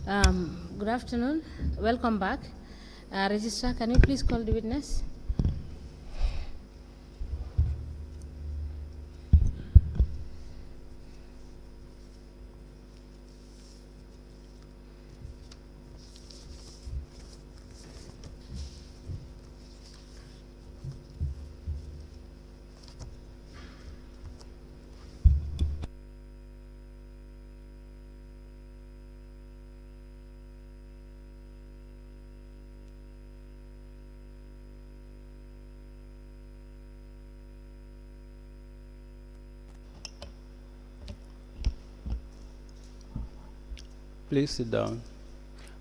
Good afternoon. Welcome back. Registrar, can you please call the witness? Please sit down.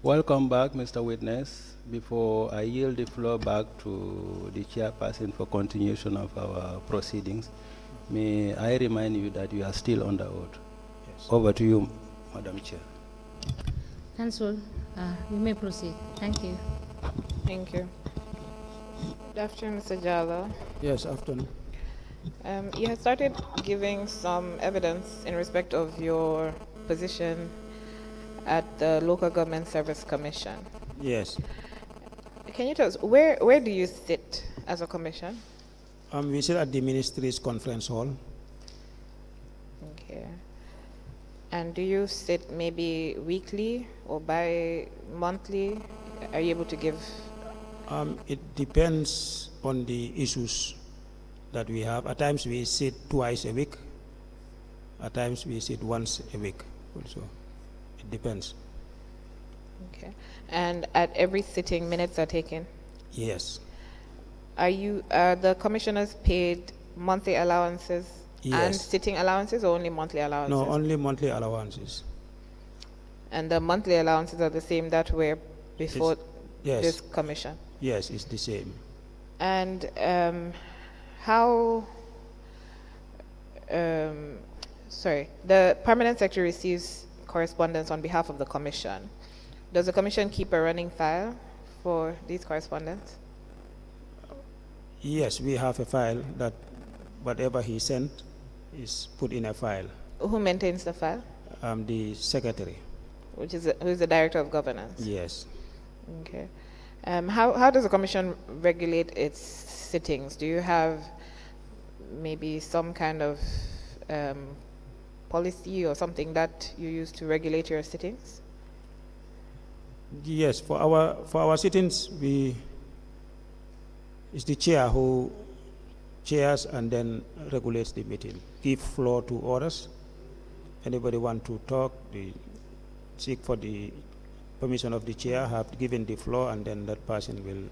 Welcome back, Mr. Witness. Before I yield the floor back to the chairperson for continuation of our proceedings, may I remind you that you are still under oath. Yes. Over to you, Madam Chair. Counsel, you may proceed. Thank you. Thank you. Good afternoon, Mr. Jallo. Yes, afternoon. You had started giving some evidence in respect of your position at the Local Government Service Commission. Yes. Can you tell us, where do you sit as a commission? We sit at the Ministry's Conference Hall. Okay. And do you sit maybe weekly or bi-monthly? Are you able to give? It depends on the issues that we have. At times we sit twice a week. At times we sit once a week also. It depends. Okay. And at every sitting, minutes are taken? Yes. Are the commissioners paid monthly allowances and Yes. sitting allowances, or only monthly allowances? No, only monthly allowances. And the monthly allowances are the same that were before Yes. this commission? Yes, it's the same. And the permanent secretary receives correspondence on behalf of the commission. Does the commission keep a running file for these correspondence? Yes, we have a file that whatever he sent is put in a file. Who maintains the file? The secretary. Who is the director of governance? Yes. Okay. How does the commission regulate its sittings? Do you have maybe some kind of policy or something that you use to regulate your sittings? Yes, for our sittings, it's the chair who chairs and then regulates the meeting. Give floor to others. Anybody want to talk, they seek for the permission of the chair, have given the floor, and then that person will.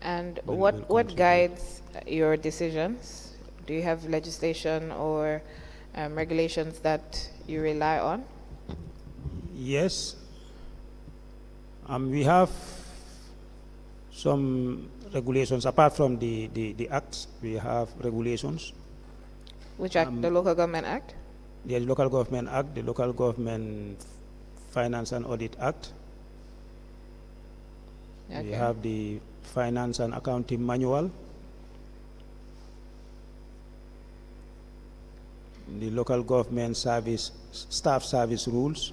And will what contribute. guides your decisions? Do you have legislation or regulations that you rely on? Yes. We have some regulations. Apart from the acts, we have regulations. Which act? The Local Government Act? The Local Government Act, the Local Government Finance and Audit Act. Okay. We have the Finance and Accounting Manual. The Local Government Staff Service Rules,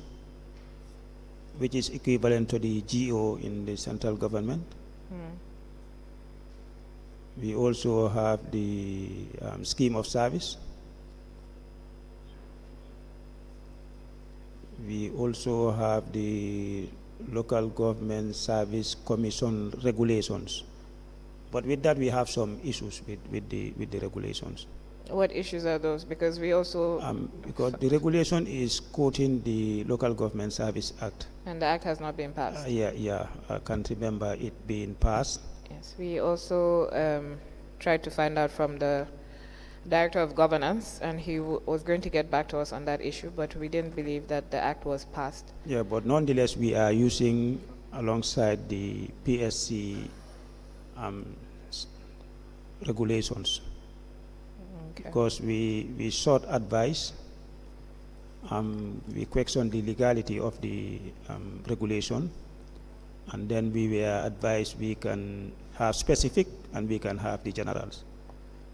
which is equivalent to the GO in the central government. We also have the Scheme of Service. We also have the Local Government Service Commission regulations. But with that, we have some issues with the regulations. What issues are those? Because we also... because the regulation is quoting the Local Government Service Act. And the act has not been passed. I can't remember it being passed. Yes, we also tried to find out from the Director of Governance, and he was going to get back to us on that issue, but we didn't believe that the act was passed. Yeah, but nonetheless, we are using alongside the PSC regulations. Okay. Because we sought advice. We questioned the legality of the regulation, and then we were advised we can have specific and we can have the generals.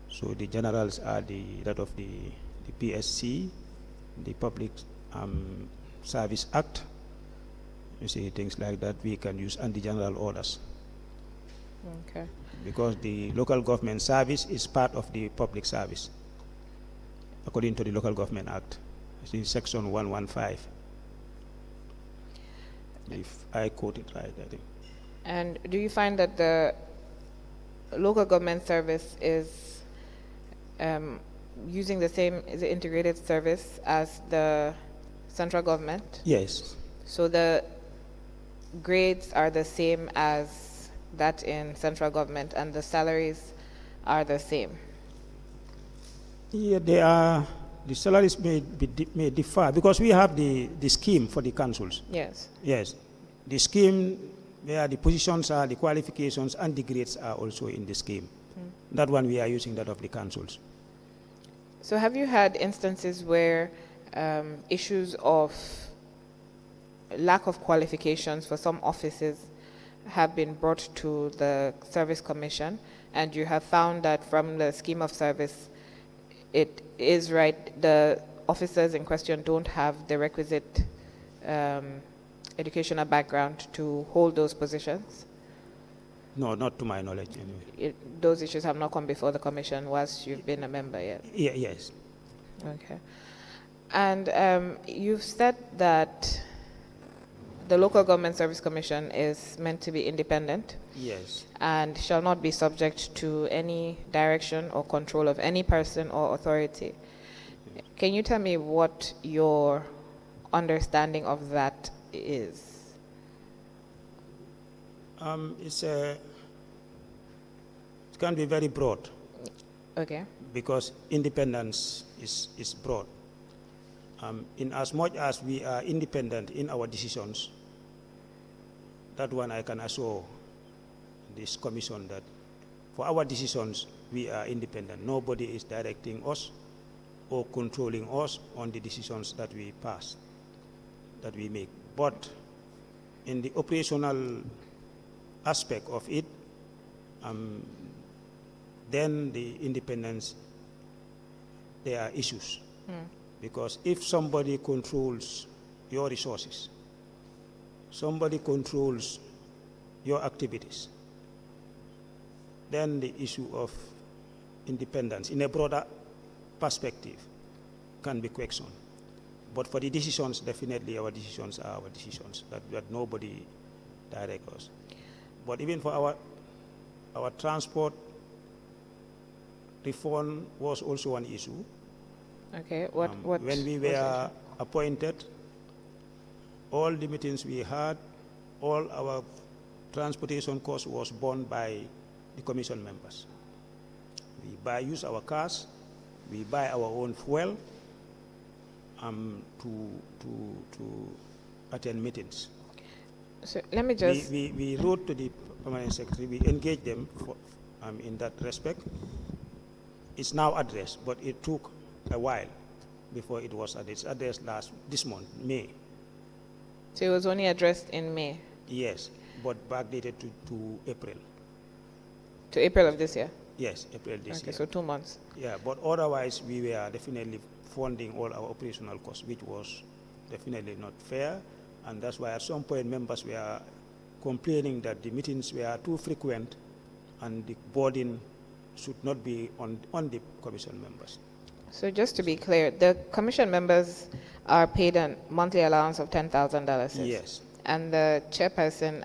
So the generals are that of the PSC, the Public Service Act, You see, things like that we can use under general orders, Okay. because the local government service is part of the public service, according to the Local Government Act. It's in section 115. If I quote it right, I think. And do you find that the local government service is using the same, is it integrated service as the central government? Yes. So the grades are the same as that in central government, and the salaries are the same? Yeah, they are. The salaries may differ because we have the scheme for the councils. Yes. Yes, the scheme where the positions are, the qualifications, and the grades are also in the scheme. That one we are using that of the councils. So have you had instances where issues of lack of qualifications for some offices have been brought to the Service Commission, and you have found that from the scheme of service, it is right, the officers in question don't have the requisite educational background to hold those positions? No, not to my knowledge anyway. Those issues have not come before the commission whilst you've been a member yet? Yeah, yes. Okay. And you've said that the Local Government Service Commission is meant to be independent Yes. and shall not be subject to any direction or control of any person or authority. Can you tell me what your understanding of that is? It can be very broad Okay. because independence is broad. In as much as we are independent in our decisions, that one I can assure this commission that for our decisions, we are independent. Nobody is directing us or controlling us on the decisions that we pass, that we make. But in the operational aspect of it, then the independence, there are issues. Because if somebody controls your resources, somebody controls your activities, then the issue of independence in a broader perspective can be questioned. But for the decisions, definitely our decisions are our decisions, that nobody directs us. But even for our transport reform was also one issue. Okay. What when we was it? were appointed, all the meetings we had, all our transportation cost was borne by the commission members. We use our cars, we buy our own fuel to attend meetings. So let me just... We wrote to the permanent secretary, we engaged them for, in that respect. It's now addressed, but it took a while before it was addressed this month, May. So it was only addressed in May? Yes, but backdated to April. To April of this year? Yes, April this Okay, year. so 2 months. Yeah, but otherwise we were definitely funding all our operational costs, which was definitely not fair, and that's why at some point members were complaining that the meetings were too frequent and the burden should not be on the commission members. So just to be clear, the commission members are paid a monthly allowance of $10,000. Yes. And the chairperson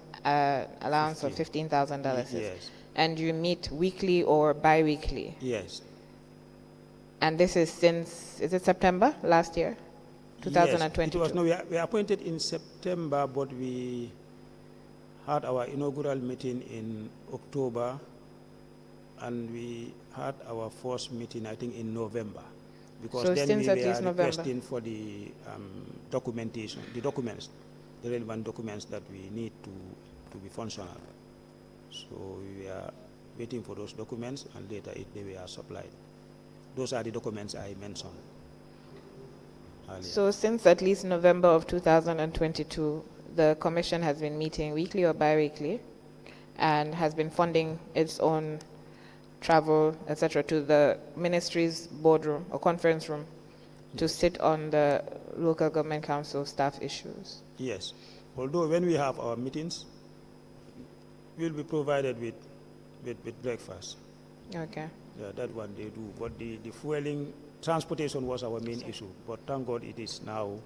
allowance of $15,000. Yes. And you meet weekly or bi-weekly. Yes. And this is since, is it September last year? 2022? Yes, it was, no, we were appointed in September, but we had our inaugural meeting in October, and we had our first meeting, I think, in November. Because So then since we at were least November. requesting for the documentation, the relevant documents that we need to be functional. So we are waiting for those documents, and later they were supplied. Those are the documents I mentioned earlier. So since at least November of 2022, the commission has been meeting weekly or bi-weekly and has been funding its own travel, etc., to the ministry's boardroom or conference room to sit on the local government council staff issues. Yes. Although when we have our meetings, we'll be provided with breakfast. Okay. Yeah, that one they do. But the fueling, transportation was our main issue. But thank God it is now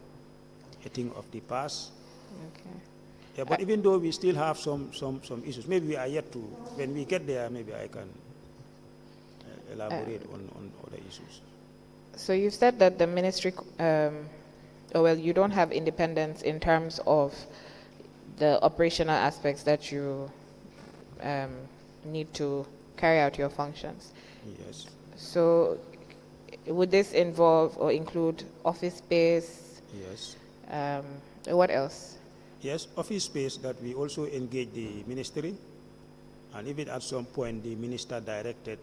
a thing of the past. Okay. Yeah, but even though we still have some issues, maybe we are yet to, when we get there, maybe I can elaborate on other issues. So you've said that the ministry, you don't have independence in terms of the operational aspects that you need to carry out your functions. Yes. So would this involve or include office space? Yes. What else? Yes, office space that we also engage the ministry, and even at some point the minister directed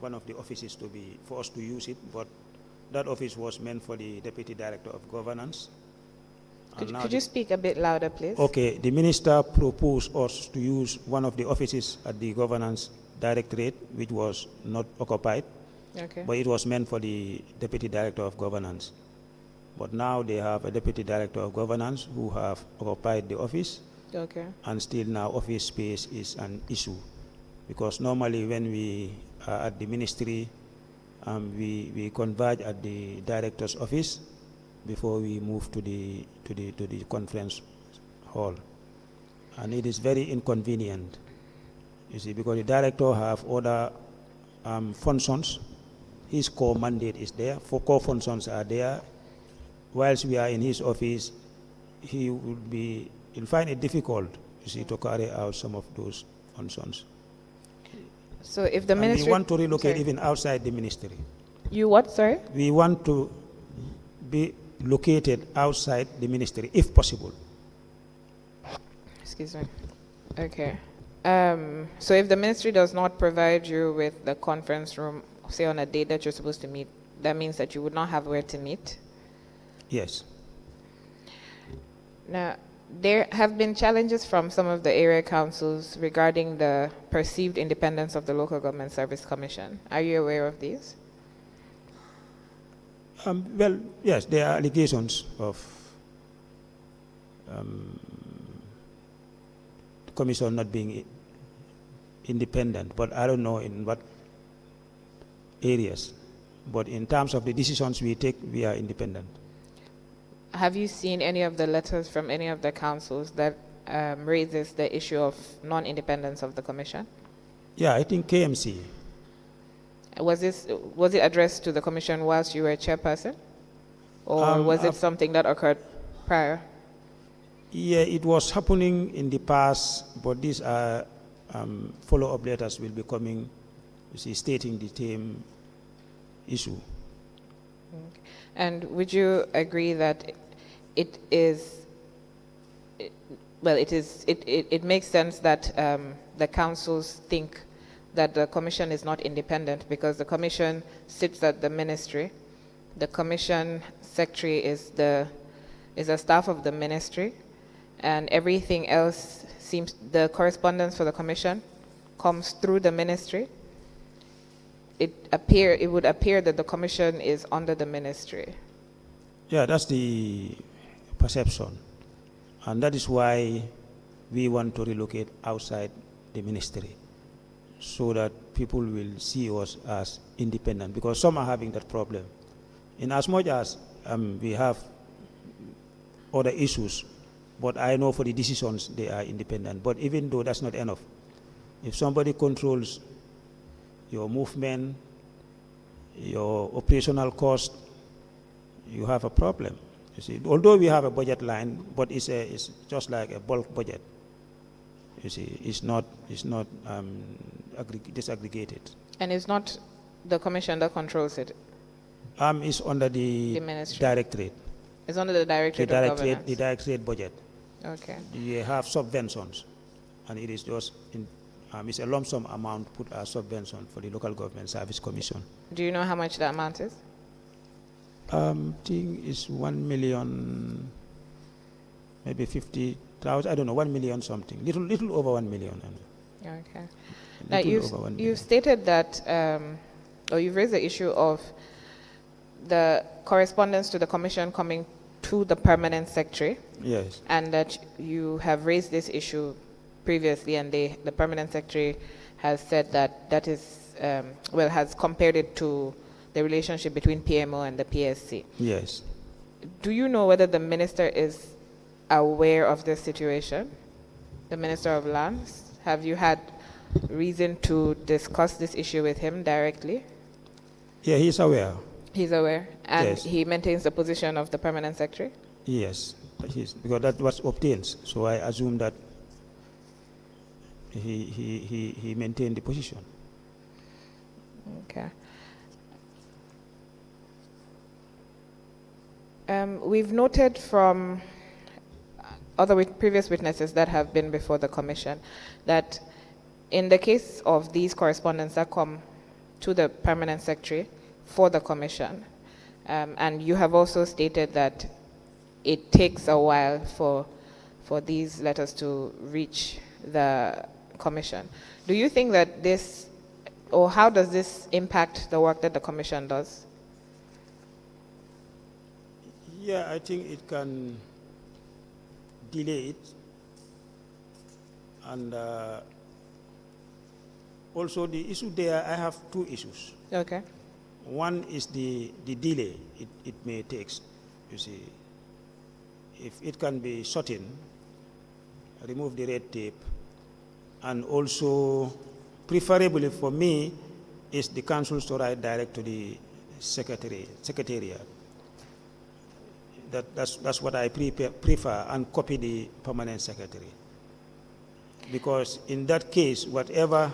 one of the offices for us to use it, but that office was meant for the Deputy Director of Governance. Could you speak a bit louder, please? Okay, the minister proposed us to use one of the offices at the Governance Directorate, which was not occupied, Okay. but it was meant for the Deputy Director of Governance. But now they have a Deputy Director of Governance who have occupied the office, Okay. and still now office space is an issue. Because normally when we are at the ministry, we converge at the director's office before we move to the conference hall. And it is very inconvenient, you see, because the director have other functions. His core mandate is there, core functions are there. Whilst we are in his office, he'll find it difficult, you see, to carry out some of those functions. So if the And ministry... we want to relocate Sorry. even outside the ministry. You what, sorry? We want to be located outside the ministry, if possible. Excuse me. Okay. So if the ministry does not provide you with the conference room, say on a date that you're supposed to meet, that means that you would not have where to meet? Yes. Now, there have been challenges from some of the area councils regarding the perceived independence of the Local Government Service Commission. Are you aware of these? Well, yes, there are allegations of the commission not being independent, but I don't know in what areas. But in terms of the decisions we take, we are independent. Have you seen any of the letters from any of the councils that raises the issue of non-independence of the commission? Yeah, I think KMC. Was it addressed to the commission whilst you were chairperson? Or was it something that occurred prior? Yeah, it was happening in the past, but these are follow-up letters will be coming, you see, stating the same issue. And would you agree that it makes sense that the councils think that the commission is not independent because the commission sits at the ministry. The commission secretary is a staff of the ministry, and everything else the correspondence for the commission comes through the ministry. It would appear that the commission is under the ministry. Yeah, that's the perception. And that is why we want to relocate outside the ministry, so that people will see us as independent, because some are having that problem. In as much as we have other issues, but I know for the decisions they are independent. But even though that's not enough, if somebody controls your movement, your operational cost, you have a problem. You see, although we have a budget line, but it's just like a bulk budget. You see, it's not disaggregated. And it's not the commission that controls it. It's under the ministry. directorate. It's under the Directorate of Governance. The directorate budget. Okay. You have subventions, and it is just it's a lump sum amount put as subvention for the Local Government Service Commission. Do you know how much that amount is? I think it's 1 million, maybe 50,000. I don't know, 1 million something. Little over 1 million. Okay. Now you've stated that, or you've raised the issue of the correspondence to the commission coming to the permanent secretary, Yes. and that you have raised this issue previously, and the permanent secretary has said that is, has compared it to the relationship between PMO and the PSC. Yes. Do you know whether the minister is aware of this situation? The Minister of Lands? Have you had reason to discuss this issue with him directly? Yeah, he's aware. He's aware, and Yes. he maintains the position of the permanent secretary? Yes, because that was obtained. So I assume that he maintained the position. Okay. We've noted from other previous witnesses that have been before the commission that in the case of these correspondence that come to the permanent secretary for the commission, and you have also stated that it takes a while for these letters to reach the commission. Do you think that this, or how does this impact the work that the commission does? Yeah, I think it can delay it. And also the issue there, I have two issues. Okay. One is the delay it may take, you see. If it can be shortened, remove the red tape, and also preferably for me is the council to write direct to the secretariat. That's what I prefer, and copy the permanent secretary. Because in that case, whatever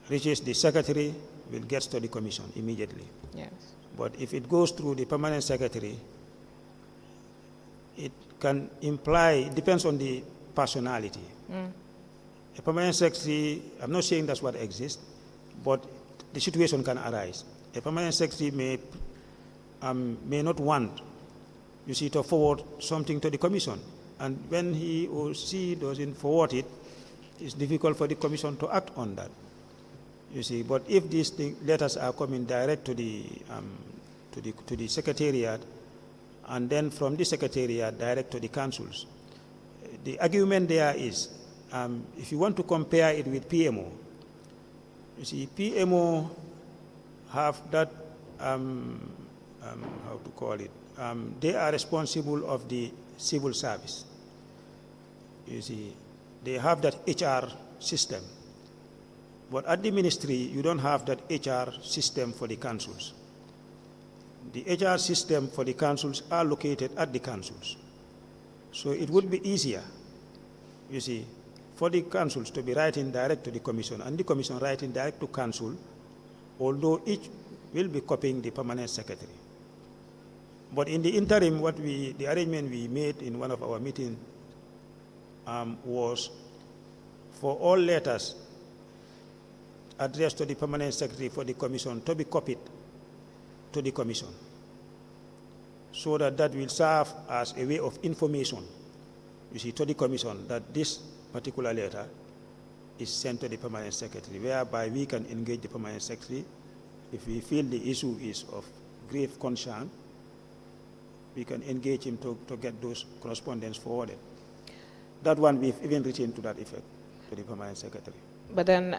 reaches the secretary will get to the commission immediately. Yes. But if it goes through the permanent secretary, it can imply, it depends on the personality. A permanent secretary, I'm not saying that's what exists, but the situation can arise. A permanent secretary may not want, you see, to forward something to the commission. And when he or she doesn't forward it, it's difficult for the commission to act on that. You see, but if these letters are coming direct to the secretariat, and then from the secretariat direct to the councils, the argument there is, if you want to compare it with PMO, you see, PMO have that, how to call it, they are responsible of the civil service. You see, they have that HR system. But at the ministry, you don't have that HR system for the councils. The HR system for the councils are located at the councils. So it would be easier, you see, for the councils to be writing direct to the commission and the commission writing direct to council, although each will be copying the permanent secretary. But in the interim, the arrangement we made in one of our meetings was for all letters addressed to the permanent secretary for the commission to be copied to the commission, so that will serve as a way of information, you see, to the commission that this particular letter is sent to the permanent secretary, whereby we can engage the permanent secretary. If we feel the issue is of grave concern, we can engage him to get those correspondence forwarded. That one we've even written to that effect to the permanent secretary. But then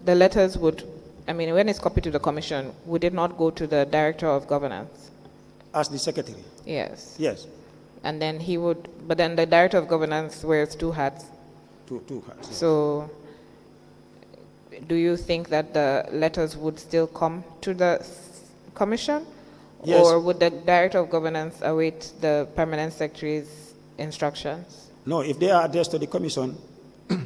the letters would, I mean, when it's copied to the commission, would it not go to the director of governance? As the secretary? Yes. Yes. And then he would, but then the director of governance wears two hats. Two hats. Yes. So do you think that the letters would still come to the commission? Yes. Or would the director of governance await the permanent secretary's instructions? No, if they are addressed to the commission,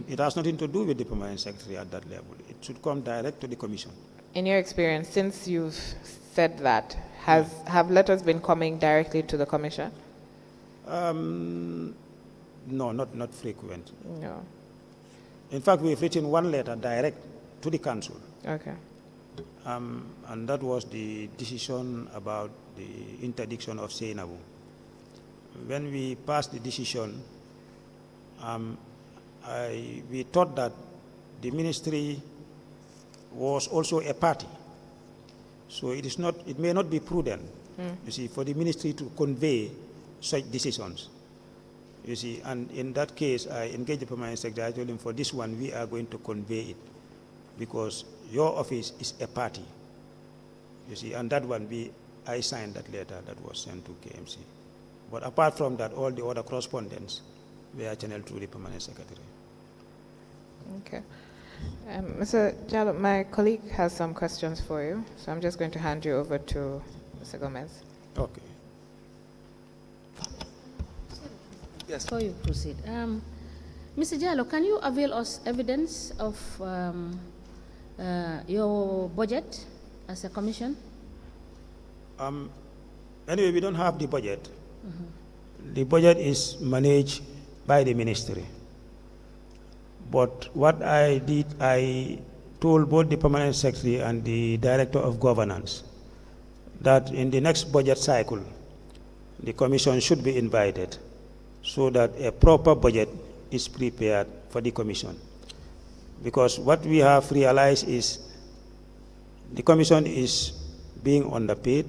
it has nothing to do with the permanent secretary at that level. It should come direct to the commission. In your experience, since you've said that, have letters been coming directly to the commission? No, not frequent. No. In fact, we've written one letter direct to the council. Okay. And that was the decision about the interdiction of Seinabu. When we passed the decision, we thought that the ministry was also a party. So it may not be prudent You see, for the ministry to convey such decisions. You see, and in that case, I engaged the permanent secretary. I told him, for this one, we are going to convey it because your office is a party. You see, and that one, I signed that letter that was sent to KMC. But apart from that, all the other correspondence were channeled to the permanent secretary. Okay. Mr. Jallo, my colleague has some questions for you, so I'm just going to hand you over to Mr. Gomez. Okay. Yes. Before you proceed, Mr. Jallo, can you avail us evidence of your budget as a commission? Anyway, we don't have the budget. The budget is managed by the ministry. But what I did, I told both the permanent secretary and the director of governance that in the next budget cycle, the commission should be invited so that a proper budget is prepared for the commission. Because what we have realized is the commission is being underpaid,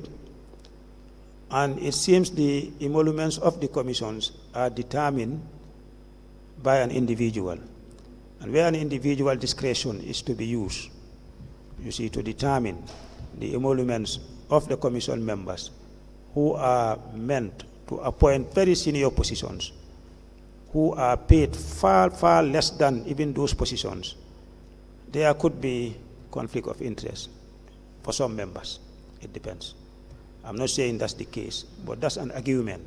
and it seems the emoluments of the commissions are determined by an individual. And where an individual discretion is to be used, you see, to determine the emoluments of the commission members who are meant to appoint very senior positions, who are paid far, far less than even those positions, there could be conflict of interest for some members. It depends. I'm not saying that's the case, but that's an argument,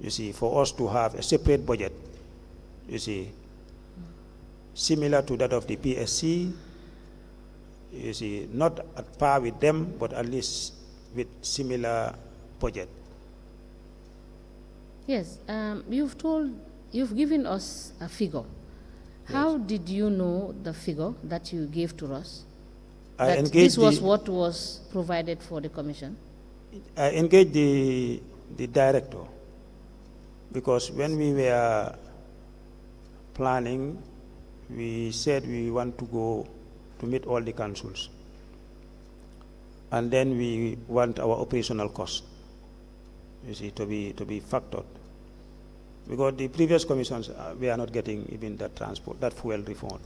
you see, for us to have a separate budget, you see, similar to that of the PSC, you see, not at par with them, but at least with similar budget. Yes, you've given us a figure. Yes. How did you know the figure that you gave to us? I That engaged this was the- what was provided for the commission? I engaged the director because when we were planning, we said we want to go to meet all the councils. And then we want our operational cost, you see, to be factored. Because the previous commissions, we are not getting even that transport, that fuel refund,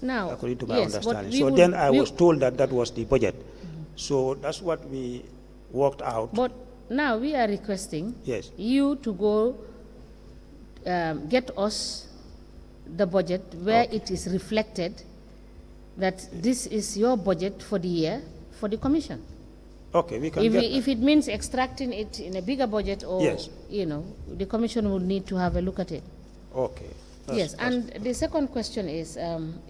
Now, according to my yes, but understanding. we So would- then I we- was told that that was the budget. So that's what we worked out. But now we are requesting Yes. you to go get us the budget where Okay. it is reflected that this is your budget for the year for the commission. Okay, we can If, get if it means extracting it in a bigger budget, or Yes. the commission would need to have a look at it. that. Okay. Yes, and the second question is,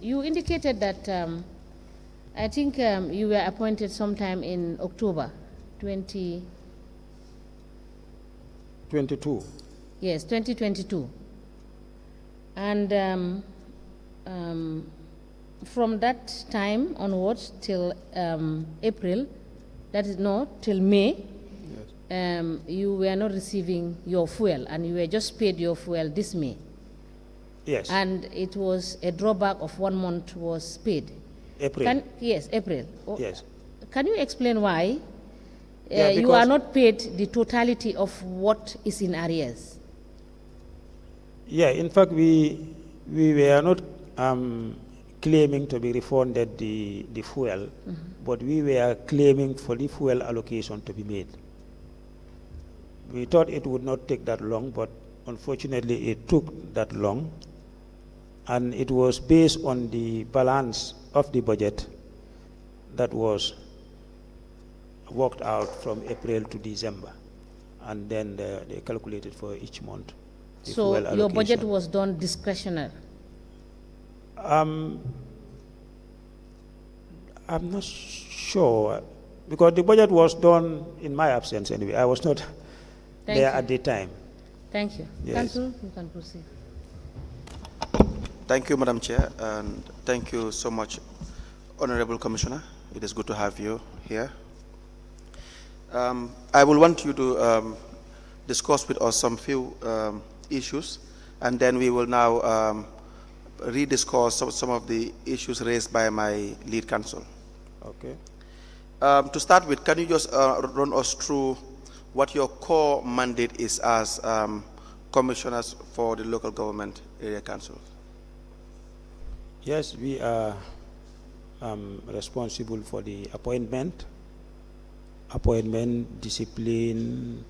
you indicated that I think you were appointed sometime in October 22. Yes, 2022. And from that time onwards till April, that is not till May, you were not receiving your fuel, and you were just paid your fuel this May. Yes. And it was a drawback of 1 month was paid. April. Yes, April. Yes. Can you explain why Yeah, you are because- not paid the totality of what is in arrears? Yeah, in fact, we were not claiming to be refunded the fuel, but we were claiming for the fuel allocation to be made. We thought it would not take that long, but unfortunately it took that long, and it was based on the balance of the budget that was worked out from April to December, and then they calculated for each month. the So fuel your budget allocation. was done discretionary. I'm not sure, because the budget was done in my absence anyway. I was not Thank there you. at the time. Thank you. Yes. Council, you can proceed. Thank you, Madam Chair, and thank you so much, Honorable Commissioner. It is good to have you here. I will want you to discuss with us some few issues, and then we will now rediscuss some of the issues raised by my lead counsel. Okay. To start with, can you just run us through what your core mandate is as commissioners for the local government area councils? Yes, we are responsible for the appointment, discipline,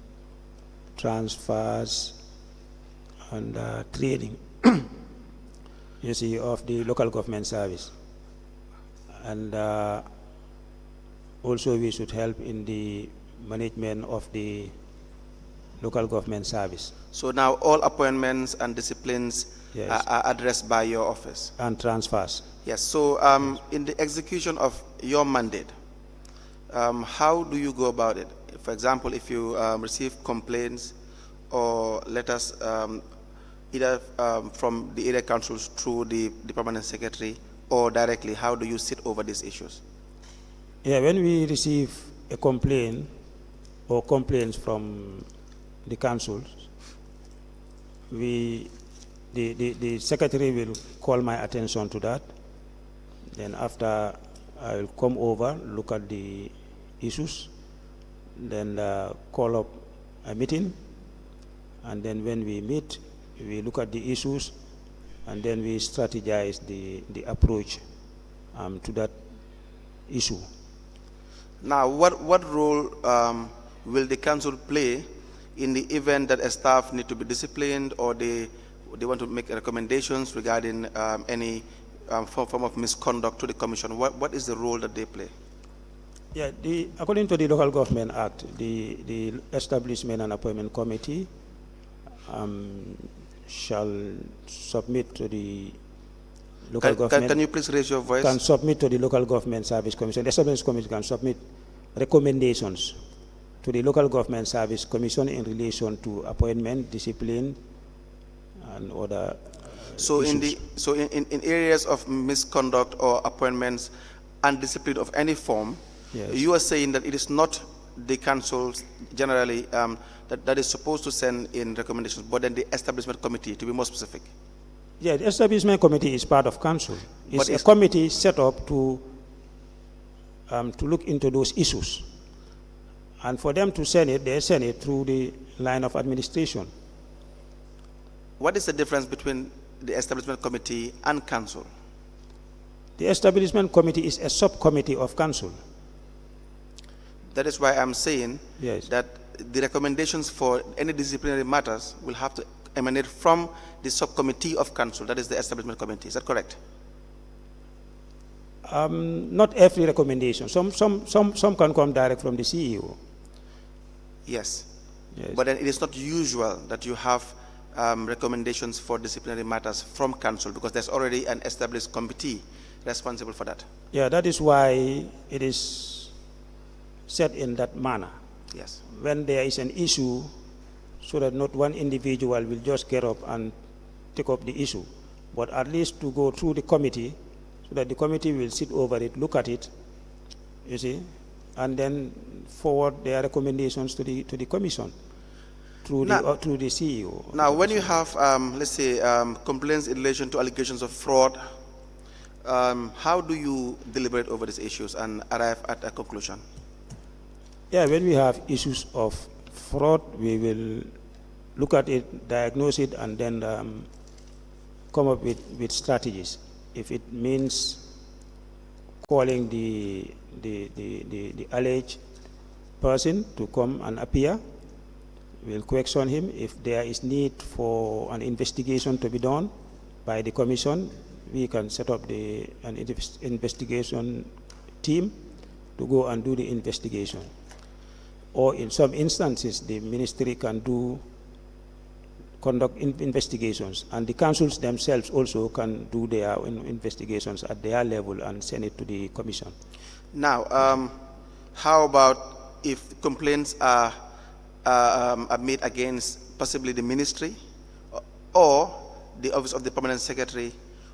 transfers, and training, you see, of the local government service. And also we should help in the management of the local government service. So now all appointments and disciplines Yes. are addressed by your office? And transfers. Yes, so in the execution of your mandate, how do you go about it? For example, if you receive complaints or letters either from the area councils through the permanent secretary or directly, how do you sit over these issues? Yeah, when we receive a complaint or complaints from the councils, the secretary will call my attention to that. Then after, I will come over, look at the issues, then call up a meeting, and then when we meet, we look at the issues, and then we strategize the approach to that issue. Now, what role will the council play in the event that a staff need to be disciplined or they want to make recommendations regarding any form of misconduct to the commission? What is the role that they play? Yeah, according to the Local Government Act, the Establishment and Appointment Committee shall submit to the local government. Can you please raise your voice? Can submit to the Local Government Service Commission. The Establishment Committee can submit recommendations to the Local Government Service Commission in relation to appointment, discipline, and other So issues. in areas of misconduct or appointments and discipline of any form, Yes. you are saying that it is not the councils generally that is supposed to send in recommendations, but then the establishment committee, to be more specific. Yeah, the Establishment Committee is part of council. It's But a it's- committee set up to look into those issues. And for them to send it, they send it through the line of administration. What is the difference between the establishment committee and council? The Establishment Committee is a subcommittee of council. That is why I'm saying Yes. that the recommendations for any disciplinary matters will have to emanate from the subcommittee of council, that is the establishment committee. Is that correct? Not every recommendation. Some can come direct from the CEO. Yes. Yes. But then it is not usual that you have recommendations for disciplinary matters from council because there's already an established committee responsible for that. Yeah, that is why it is set in that manner. Yes. When there is an issue, so that not one individual will just get up and take up the issue, but at least to go through the committee, so that the committee will sit over it, look at it, you see, and then forward their recommendations to the commission through through the CEO. Now, when you have, let's say, complaints in relation to allegations of fraud, how do you deliberate over these issues and arrive at a conclusion? Yeah, when we have issues of fraud, we will look at it, diagnose it, and then come up with strategies. If it means calling the alleged person to come and appear, we'll question him. If there is need for an investigation to be done by the commission, we can set up an investigation team to go and do the investigation. Or in some instances, the ministry can conduct investigations, and the councils themselves also can do their investigations at their level and send it to the commission. Now, how about if complaints are made against possibly the ministry or the office of the permanent secretary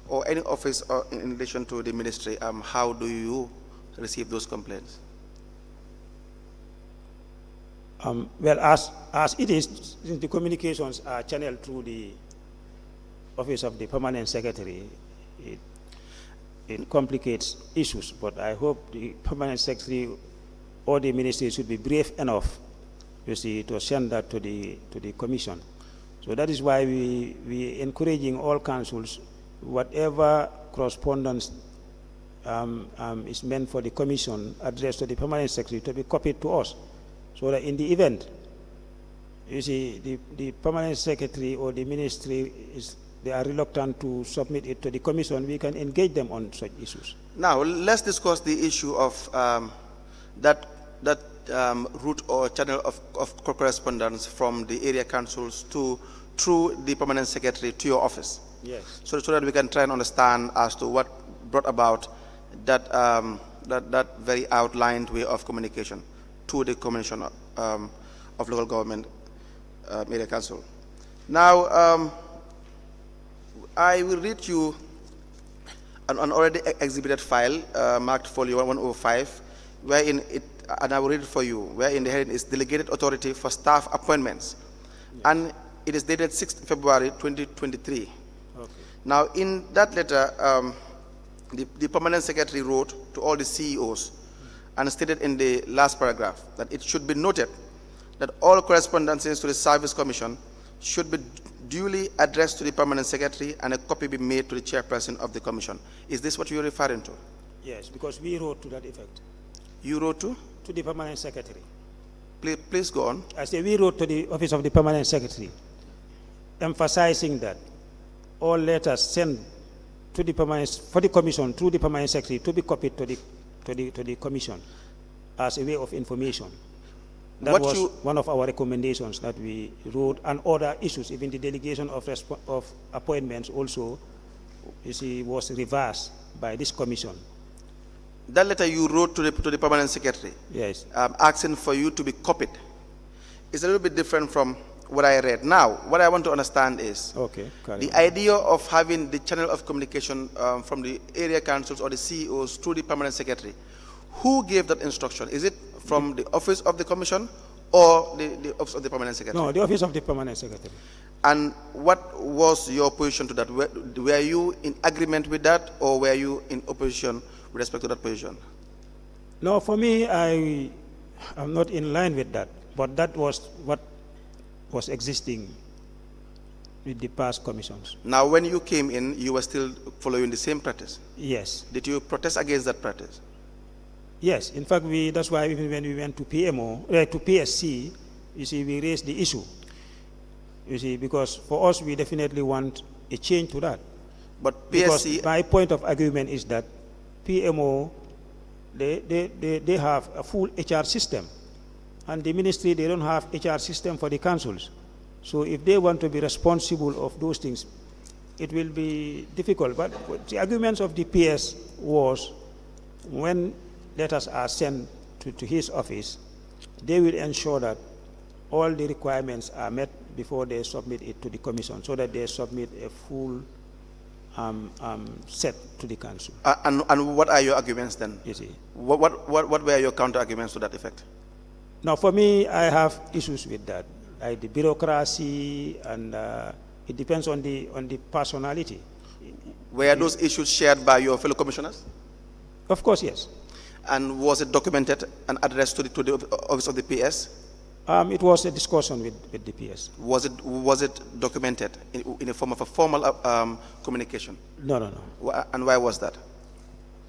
or any office in relation to the ministry? How do you receive those complaints? Well, as it is, since the communications are channeled through the office of the permanent secretary, it complicates issues. But I hope the permanent secretary or the ministry should be brave enough you see, to send that to the commission. So that is why we encouraging all councils, whatever correspondence is meant for the commission addressed to the permanent secretary to be copied to us, so that in the event, you see, the permanent secretary or the ministry they are reluctant to submit it to the commission, we can engage them on such issues. Now, let's discuss the issue of that route or channel of correspondence from the area councils through the permanent secretary to your office. Yes. So that we can try and understand as to what brought about that that very outlined way of communication to the Commission of Local Government Area Council. Now, I will read you an already exhibited file marked folio 105, wherein it, and I will read it for you, wherein the heading is Delegated Authority for Staff Appointments. Yes. And it is dated 6th February 2023. Okay. Now, in that letter, the permanent secretary wrote to all the CEOs and stated in the last paragraph that it should be noted that all correspondences to the Service Commission should be duly addressed to the permanent secretary and a copy be made to the chairperson of the commission. Is this what you're referring to? Yes, because we wrote to that effect. You wrote to? To the permanent secretary. Please go on. I say we wrote to the office of the permanent secretary, emphasizing that all letters sent to the permanent, for the commission through the permanent secretary to be copied to the commission as a way of information. That was one of our recommendations that we wrote, and other issues, even the delegation of appointments also, you see, was reversed by this commission. That letter you wrote to the permanent secretary, yes, asking for you to be copied, is a little bit different from what I read. Now, what I want to understand is the idea of having the channel of communication from the area councils or the CEOs to the permanent secretary. Who gave that instruction? Is it from the office of the commission or the office of the permanent secretary? No, the office of the permanent secretary. And what was your position to that? Were you in agreement with that, or were you in opposition with respect to that position? No, for me, I am not in line with that. But that was what was existing with the past commissions. Now, when you came in, you were still following the same practice? Yes. Did you protest against that practice? Yes. In fact, that's why even when we went to to PSC, you see, we raised the issue. You see, because for us, we definitely want a change to that. But because PSC... my point of argument is that PMO, they have a full HR system. And the ministry, they don't have HR system for the councils. So if they want to be responsible of those things, it will be difficult. But the arguments of the PS was, when letters are sent to his office, they will ensure that all the requirements are met before they submit it to the commission, so that they submit a full set to the council. And what are your arguments then? You see. What were your counter arguments to that effect? Now, for me, I have issues with that, like the bureaucracy, and it depends on the personality. Were those issues shared by your fellow commissioners? Of course, yes. And was it documented and addressed to the office of the PS? It was a discussion with the PS. Was it documented in a form of a formal communication? No. And why was that?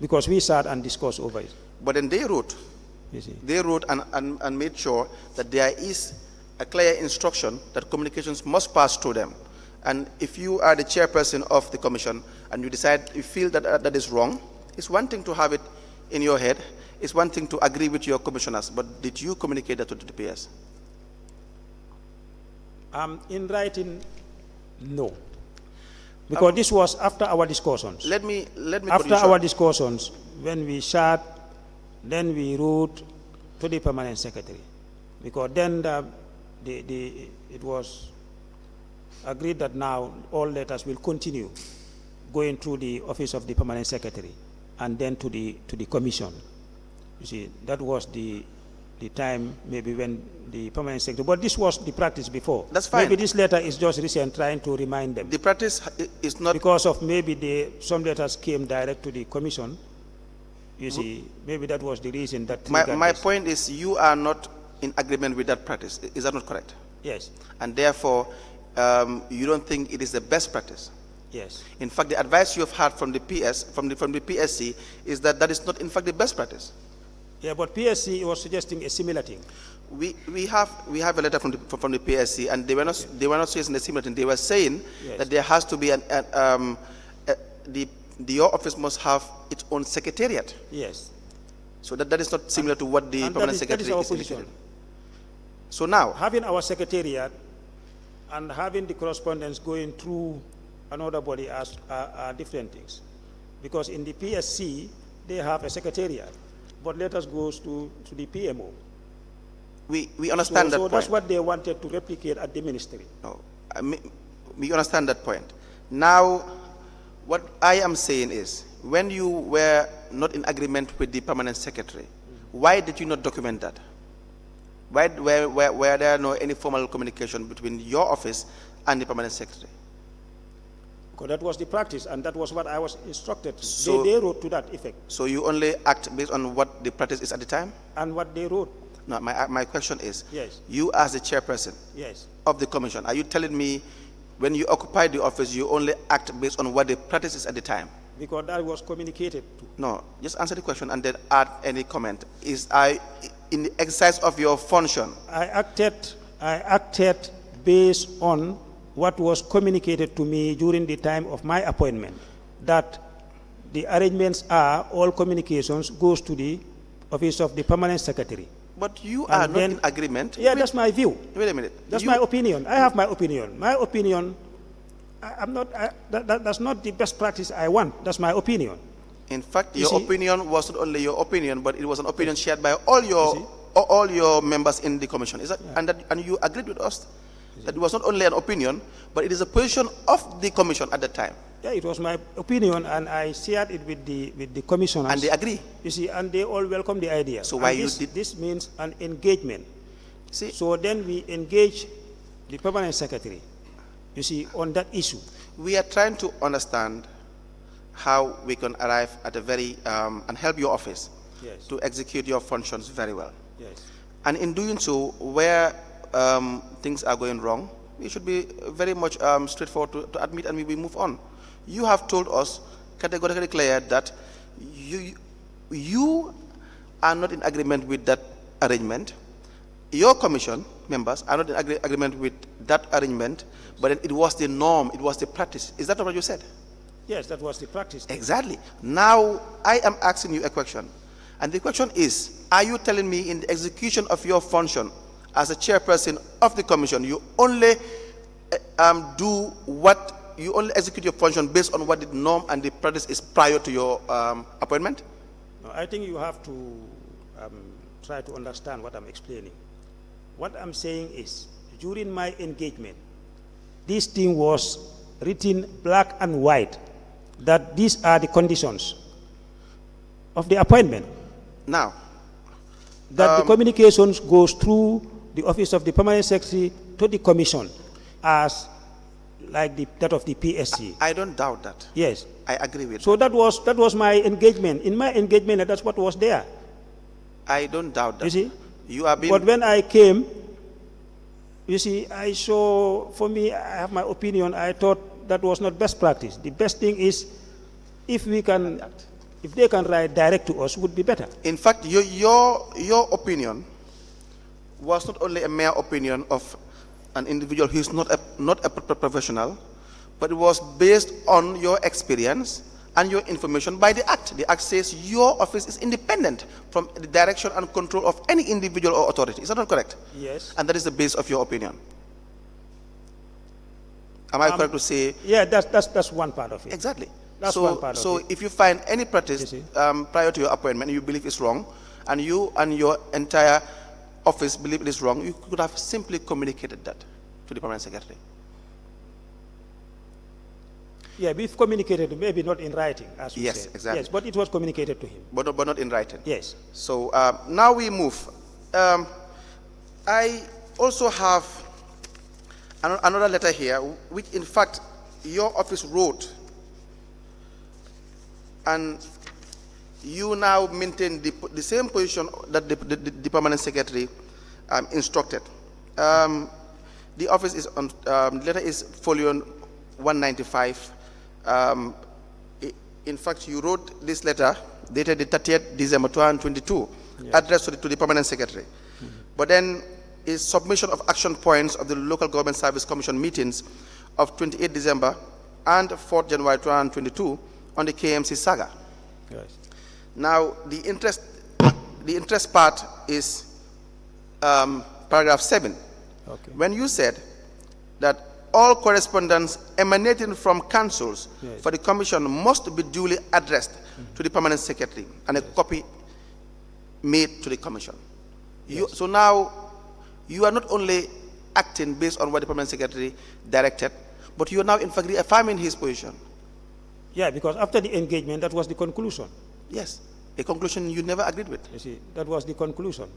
Because we sat and discussed over it. But then they wrote. You see. They wrote and made sure that there is a clear instruction that communications must pass through them. And if you are the chairperson of the commission and you feel that that is wrong, it's one thing to have it in your head. It's one thing to agree with your commissioners, but did you communicate that to the PS? In writing, no. Because this was after our discussions. Let me after our discussions, when we sat, then we wrote to the permanent secretary. Because then it was agreed that now all letters will continue going through the office of the permanent secretary and then to the commission. You see, that was the time maybe when the permanent secretary, but this was the practice before. That's fine. Maybe this letter is just recent, trying to remind them. The practice is not... Because of maybe some letters came direct to the commission. You see, maybe that was the reason that... My point is, you are not in agreement with that practice. Is that not correct? Yes, And therefore, you don't think it is the best practice? yes. In fact, the advice you have had from the PSC is that that is not, in fact, the best practice. Yeah, but PSC was suggesting a similar thing. We have a letter from the PSC, and they were not suggesting a similar thing. They were saying Yes. that there has to be your office must have its own secretariat. Yes. So that is not similar to what the And permanent that is secretary our is position. indicating. So now, Having our secretariat and having the correspondence going through another body are different things. Because in the PSC, they have a secretariat, but letters goes to the PMO. we understand that So point. that's what they wanted to replicate at the ministry. No, we understand that point. Now, what I am saying is, when you were not in agreement with the permanent secretary, why did you not document that? Why were there no any formal communication between your office and the permanent secretary? Because that was the practice, and that was what I was instructed to. So- they wrote to that effect. So you only act based on what the practice is at the time? And what they wrote, No, my question is, Yes. you as the chairperson yes. of the commission, are you telling me when you occupy the office, you only act based on what the practice is at the time? Because that was communicated to. No, just answer the question and then add any comment. In the exercise of your function, I acted based on what was communicated to me during the time of my appointment, that the arrangements are all communications goes to the office of the permanent secretary. but you are not then- in agreement. Yeah, with- that's my view. Wait a minute. That's You- my opinion. I have my opinion. My opinion, that's not the best practice I want. That's my opinion. In fact, You your see- opinion was not only your opinion, but it was an opinion shared by all see? your members in the commission. Is that, and you agreed with us that it was not only an opinion, but it is a position of the commission at that time, Yeah, it was my opinion, and I shared it with the commissioners. and they agree. You see, and they all welcome the idea. So why And you this, did- this means an engagement. See, So then we engage the permanent secretary, you see, on that issue. we are trying to understand how we can arrive at a very and help your office Yes. to execute your functions very well. Yes. And in doing so, where things are going wrong, we should be very much straightforward to admit, and we will move on. You have told us categorically clear that you are not in agreement with that arrangement. Your commission members are not in agreement with that arrangement, but it was the norm, it was the practice. Is that what you said? Yes, that was the practice. Exactly. Now, I am asking you a question. And the question is, are you telling me in the execution of your function as a chairperson of the commission, you only you only execute your function based on what the norm and the practice is prior to your appointment? No, I think you have to try to understand what I'm explaining. What I'm saying is, during my engagement, this thing was written black and white, that these are the conditions of the appointment, Now, that the communications goes through the office of the permanent secretary to the commission as like that of the PSC. I don't doubt that. Yes. I agree with So that was my engagement. In my engagement, that's what was there. I don't doubt that. You see? You are being... But when I came, you see, I saw, for me, I have my opinion, I thought that was not best practice. The best thing is, if they can write direct to us, would be better. In fact, your opinion was not only a mere opinion of an individual who is not a professional, but it was based on your experience and your information by the Act. The Act says your office is independent from the direction and control of any individual or authority. Is that not correct? Yes. And that is the base of your opinion. Am I correct to say? Yeah, that's one part of it. Exactly. That's so, one part of so it. if you find any practice You see? prior to your appointment you believe is wrong, and you and your entire office believe it is wrong, you could have simply communicated that to the permanent secretary. Yeah, we've communicated, maybe not in writing, as you Yes, said. exactly. Yes, but it was communicated to him. But not in writing. Yes. So now we move. I also have another letter here, which in fact your office wrote, and you now maintain the same position that the permanent secretary instructed. The office is on, letter is folio 195. In fact, you wrote this letter dated the 30th December 2022, addressed to the Permanent Secretary. But then is submission of action points of the Local Government Service Commission meetings of 28 December and 4th January 2022 on the KMC saga. Yes. Now, the interest part is paragraph 7. Okay. When you said that all correspondence emanating from councils Yes. for the commission must be duly addressed to the Permanent Secretary and a copy made to the commission. So now, you are not only acting based on what the Permanent Secretary directed, but you are now in fact reaffirming his position. Yeah, because after the engagement, that was the conclusion. Yes, a conclusion you never agreed with. You see, that was the conclusion.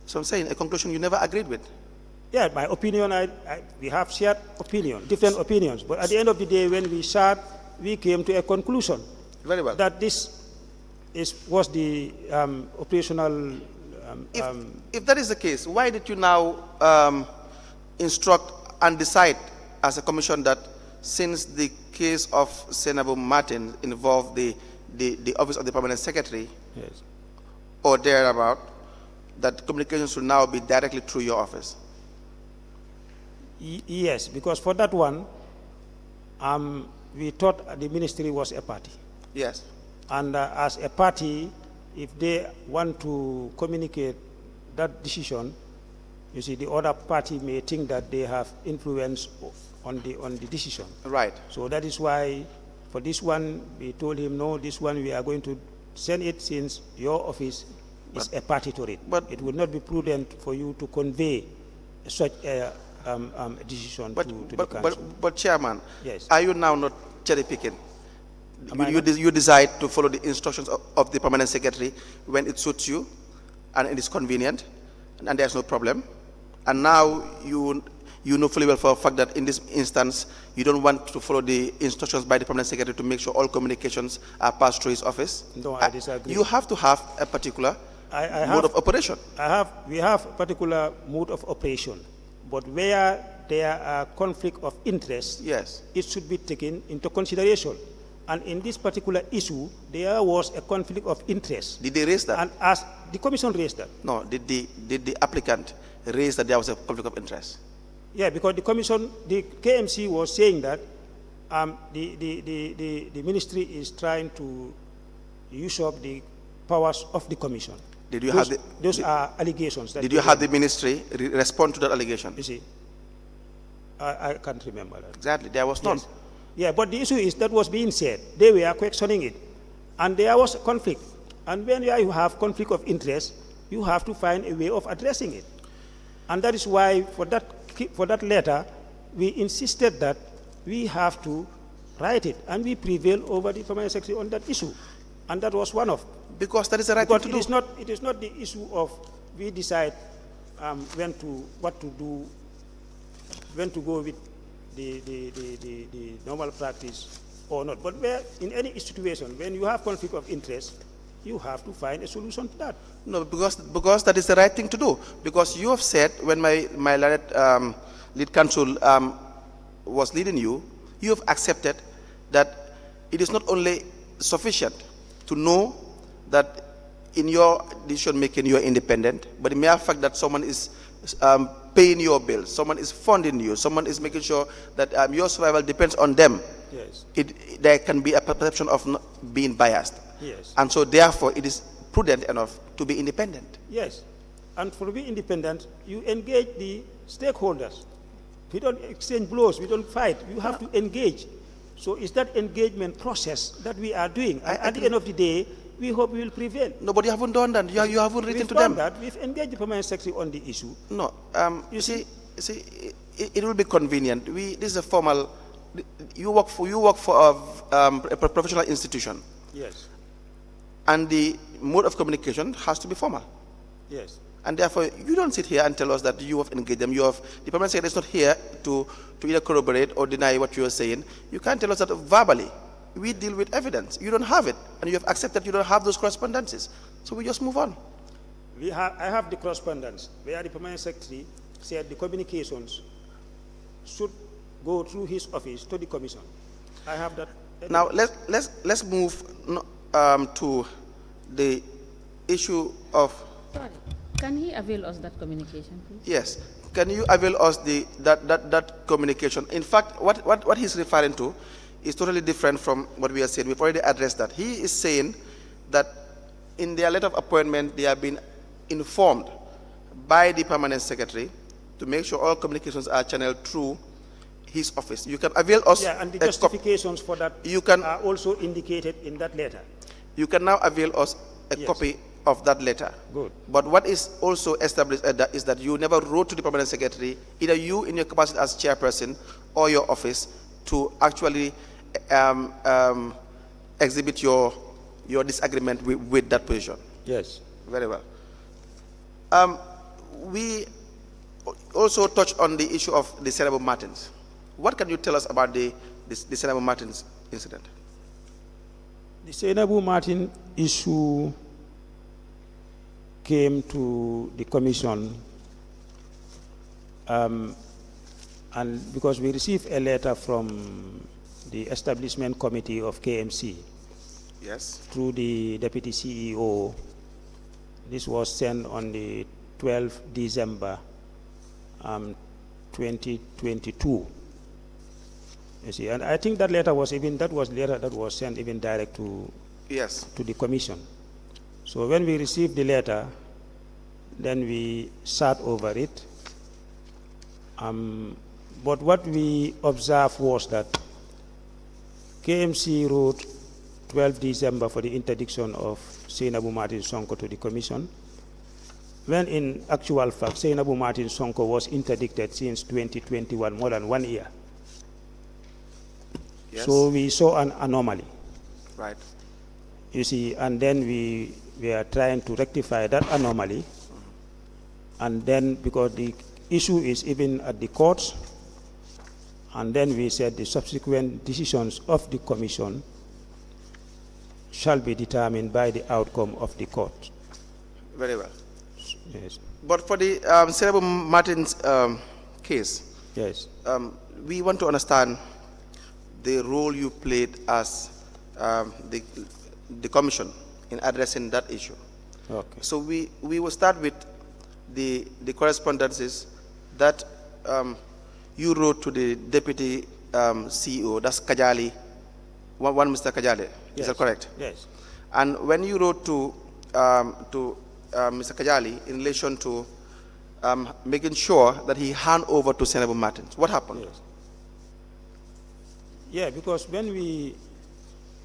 So I'm saying a conclusion you never agreed with. Yeah, my opinion, we have shared opinion, different opinions. But at the end of the day, when we sat, we came to a conclusion Very well. that this was the operational. If that is the case, why did you now instruct and decide as a commission that since the case of Senator Martin involved the office of the Permanent Secretary, Yes. or thereabout, that communications should now be directly through your office? Yes, because for that one, we thought the ministry was a party. Yes. And as a party, if they want to communicate that decision, you see, the other party may think that they have influence on the decision. Right. So that is why, for this one, we told him, no, this one we are going to send it since your office is a party to it. but- it would not be prudent for you to convey such a decision to the council. But Chairman, Yes. are you now not cherry picking? Am I not? You decide to follow the instructions of the Permanent Secretary when it suits you and it is convenient and there's no problem. And now you know fully well for a fact that in this instance, you don't want to follow the instructions by the Permanent Secretary to make sure all communications are passed through his office. No, I disagree. You have to have a particular I mode have, of operation. we have a particular mode of operation, but where there are conflict of interest, Yes. it should be taken into consideration. And in this particular issue, there was a conflict of interest. Did they raise that? And as the commission raised that. No. Did the applicant raise that there was a conflict of interest? Yeah, because the commission, the KMC was saying that the ministry is trying to usurp the powers of the commission. Did you those, have the, those are allegations. That did you have the ministry respond to that allegation? You see, I can't remember that. Exactly. There was none. Yes. Yeah, but the issue is that was being said. They were questioning it. And there was a conflict. And when you have conflict of interest, you have to find a way of addressing it. And that is why for that letter, we insisted that we have to write it. And we prevailed over the Permanent Secretary on that issue. And that was one of. Because that is the right thing But to do. it is not the issue of we decide what to do, when to go with the normal practice or not. But where, in any situation, when you have conflict of interest, you have to find a solution to that. No, because that is the right thing to do. Because you have said, when my lead counsel was leading you, you have accepted that it is not only sufficient to know that in your decision making you are independent, but the mere fact that someone is paying your bills, someone is funding you, someone is making sure that your survival depends on them. Yes. There can be a perception of not being biased. Yes. And so therefore it is prudent enough to be independent. Yes. And for being independent, you engage the stakeholders. We don't exchange blows, we don't fight. You have to engage. So it's that engagement process that we are doing. And at the end of the day, we hope we will prevail. No, but you haven't done that. You haven't written We've to done them. that. We've engaged the Permanent Secretary on the issue. No. You see, it will be convenient. This is a formal. You work for a professional institution, Yes. and the mode of communication has to be formal. Yes. And therefore, you don't sit here and tell us that you have engaged them. The Permanent Secretary is not here to either corroborate or deny what you are saying. You can't tell us that verbally. We deal with evidence. You don't have it, and you have accepted you don't have those correspondences. So we just move on. I have the correspondence where the permanent secretary said the communications should go through his office to the commission. I have that. Now let's move to the issue of. Sorry, can he avail us that communication, please? Yes. Can you avail us that communication? In fact, what he's referring to is totally different from what we are saying. We've already addressed that. He is saying that in their letter of appointment, they have been informed by the permanent secretary to make sure all communications are channeled through his office. You can avail us. Yeah, and the justifications for that are also indicated in that letter. You can now avail us a copy of that letter. Good. But what is also established is that you never wrote to the permanent secretary, either you in your capacity as chairperson or your office, to actually exhibit your disagreement with that position. Yes. Very well. We also touched on the issue of the Senator Martins. What can you tell us about the Senator Martins incident? The Senator Martin issue came to the commission and because we received a letter from the establishment committee of KMC. Yes. Through the deputy CEO. This was sent on the 12th December 2022. You see, and I think that letter was sent even direct to the commission. So when we received the letter, then we sat over it. But what we observed was that KMC wrote 12 December for the interdiction of Senabu Martin Sonko to the commission, when in actual fact Senabu Martin Sonko was interdicted since 2021, more than 1 year. Yes. So we saw an anomaly. Right. You see, and then we are trying to rectify that anomaly. And then, because the issue is even at the courts, and then we said the subsequent decisions of the commission shall be determined by the outcome of the court. Very well. Yes. But for the Senator Martin's case, yes, we want to understand the role you played as the commission in addressing that issue. Okay. So we will start with the correspondences that you wrote to the deputy CEO, that's Kajali, one Mr. Kajali. Yes. Is that correct? Yes. And when you wrote to Mr. Kajali in relation to making sure that he hand over to Senator Martins, what happened? Yes. Yeah, because when we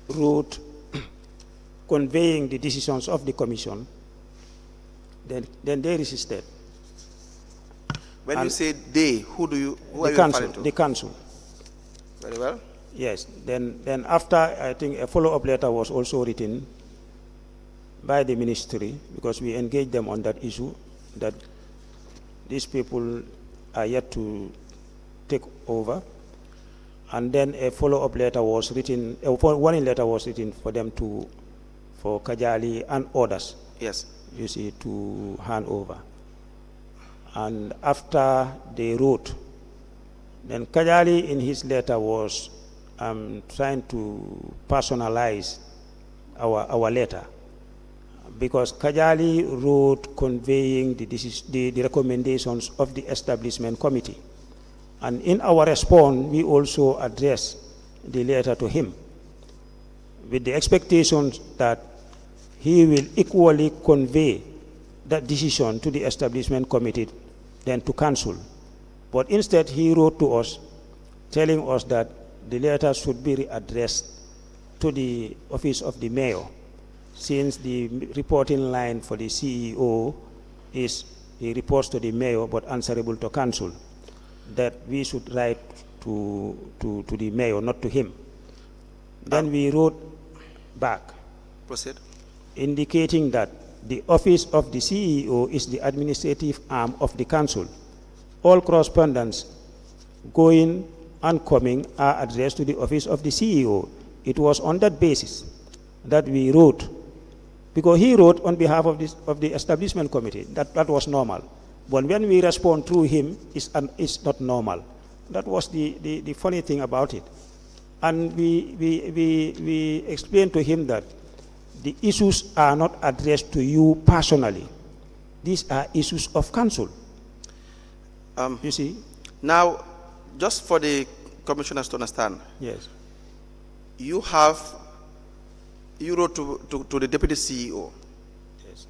wrote conveying the decisions of the commission, then they resisted. When you say they, who are you referring to? The council. Very well. Yes. Then after, I think a follow-up letter was also written by the ministry, because we engaged them on that issue, that these people are yet to take over. And then a follow-up letter was written, a warning letter was written for them for Kajali and others. Yes. You see, to hand over. And after they wrote, then Kajali in his letter was trying to personalize our letter, because Kajali wrote conveying the recommendations of the establishment committee. And in our response, we also addressed the letter to him with the expectations that he will equally convey that decision to the establishment committee, then to council. But instead, he wrote to us, telling us that the letter should be addressed to the office of the mayor, since the reporting line for the CEO is he reports to the mayor but answerable to council, that we should write to the mayor, not to him. Then we wrote back. Proceed. Indicating that the office of the CEO is the administrative arm of the council. All correspondence going and coming are addressed to the office of the CEO. It was on that basis that we wrote, because he wrote on behalf of the establishment committee. That was normal. But when we respond through him, it's not normal. That was the funny thing about it. And we explained to him that the issues are not addressed to you personally. These are issues of council. You see? Now, just for the commissioners to understand, Yes. you wrote to the deputy CEO Yes.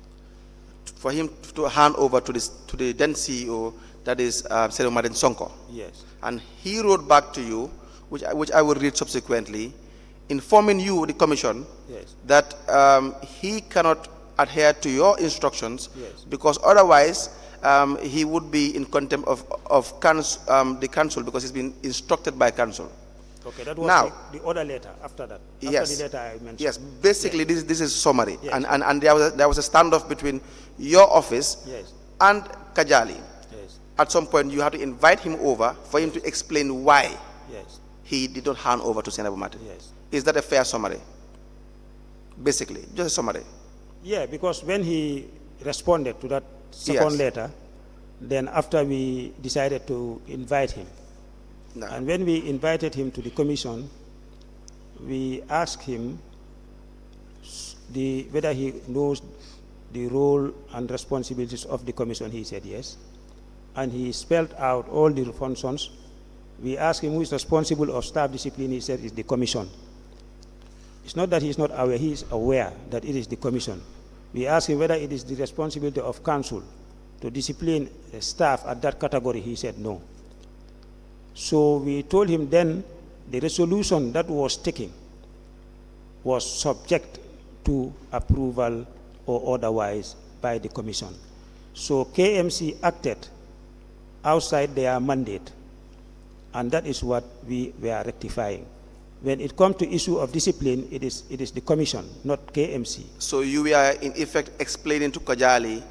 for him to hand over to the then CEO, that is Senator Martin Sonko. Yes. And he wrote back to you, which I will read subsequently, informing you, the commission, Yes. that he cannot adhere to your instructions Yes. because otherwise he would be in contempt of the council because he's been instructed by council. Okay, that was Now- the other letter after that. After Yes. the letter I mentioned. Yes, basically this is summary. Yes. And there was a standoff between your office Yes. and Kajali. Yes. At some point you have to invite him over for him to explain why Yes. he did not hand over to Senator Martin. Yes. Is that a fair summary? Basically, just a summary. Yeah, because when he responded to that second Yes. letter, then after we decided to invite him, No. and when we invited him to the commission, we asked him whether he knows the role and responsibilities of the commission. He said yes. And he spelled out all the functions. We asked him who is responsible of staff discipline. He said it's the commission. It's not that he's not aware, he is aware that it is the commission. We asked him whether it is the responsibility of council to discipline the staff at that category. He said no. So we told him then the resolution that was taken was subject to approval or otherwise by the commission. So KMC acted outside their mandate, and that is what we were rectifying. When it comes to issue of discipline, it is the commission, not KMC. So you were in effect explaining to Kajali,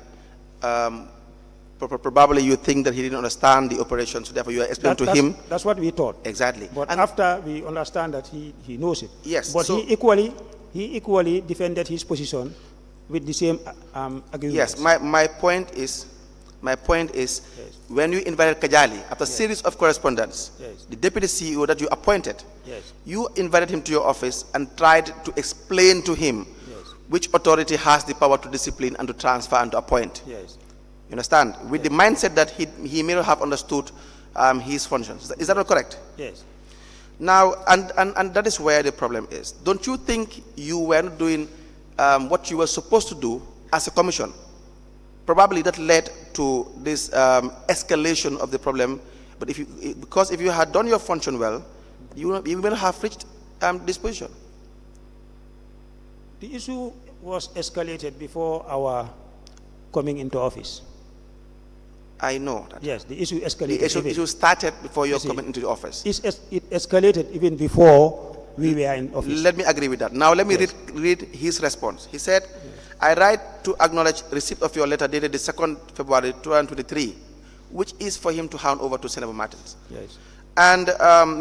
probably you think that he didn't understand the operation, so therefore you are explaining to him. That's what we thought. Exactly. But And- after we understand that he knows it. Yes, But so- he equally defended his position with the same arguments. Yes, my point is, when you invited Kajali, after series of correspondence, Yes. the deputy CEO that you appointed, Yes. you invited him to your office and tried to explain to him Yes. which authority has the power to discipline and to transfer and to appoint. Yes. You understand? With the mindset that he may not have understood his functions. Is that not correct? Yes. Now, and that is where the problem is. Don't you think you were not doing what you were supposed to do as a commission? Probably that led to this escalation of the problem. But because if you had done your function well, you will have reached this position. The issue was escalated before our coming into office. I know that. Yes, the issue escalated. The issue started before your You see, coming into the office. It escalated even before we were in office. Let me agree with that. Now let me Yes. read his response. He said, I write to acknowledge receipt of your letter dated the 2nd February 2023, which is for him to hand over to Senator Martins. Yes. And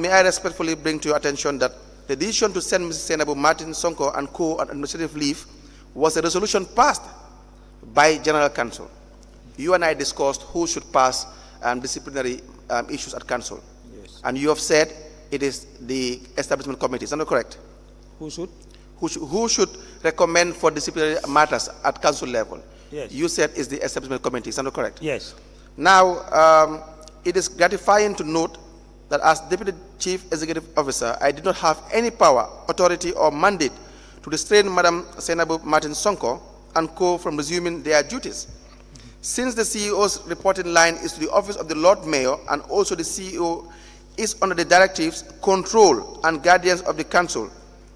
may I respectfully bring to your attention that the decision to send Mr. Senator Martin Sonko and co on administrative leave was a resolution passed by General Council. You and I discussed who should pass disciplinary issues at Council. Yes. And you have said it is the establishment committee. Is that not correct? Who should? Who should recommend for disciplinary matters at council level? Yes. You said it's the establishment committee. Is that not correct? Yes. Now, it is gratifying to note that as Deputy Chief Executive Officer, I did not have any power, authority, or mandate to restrain Madam Senabu Martin Sonko and co from resuming their duties. Since the CEO's reporting line is to the office of the Lord Mayor and also the CEO is under the directives, control, and guardians of the council,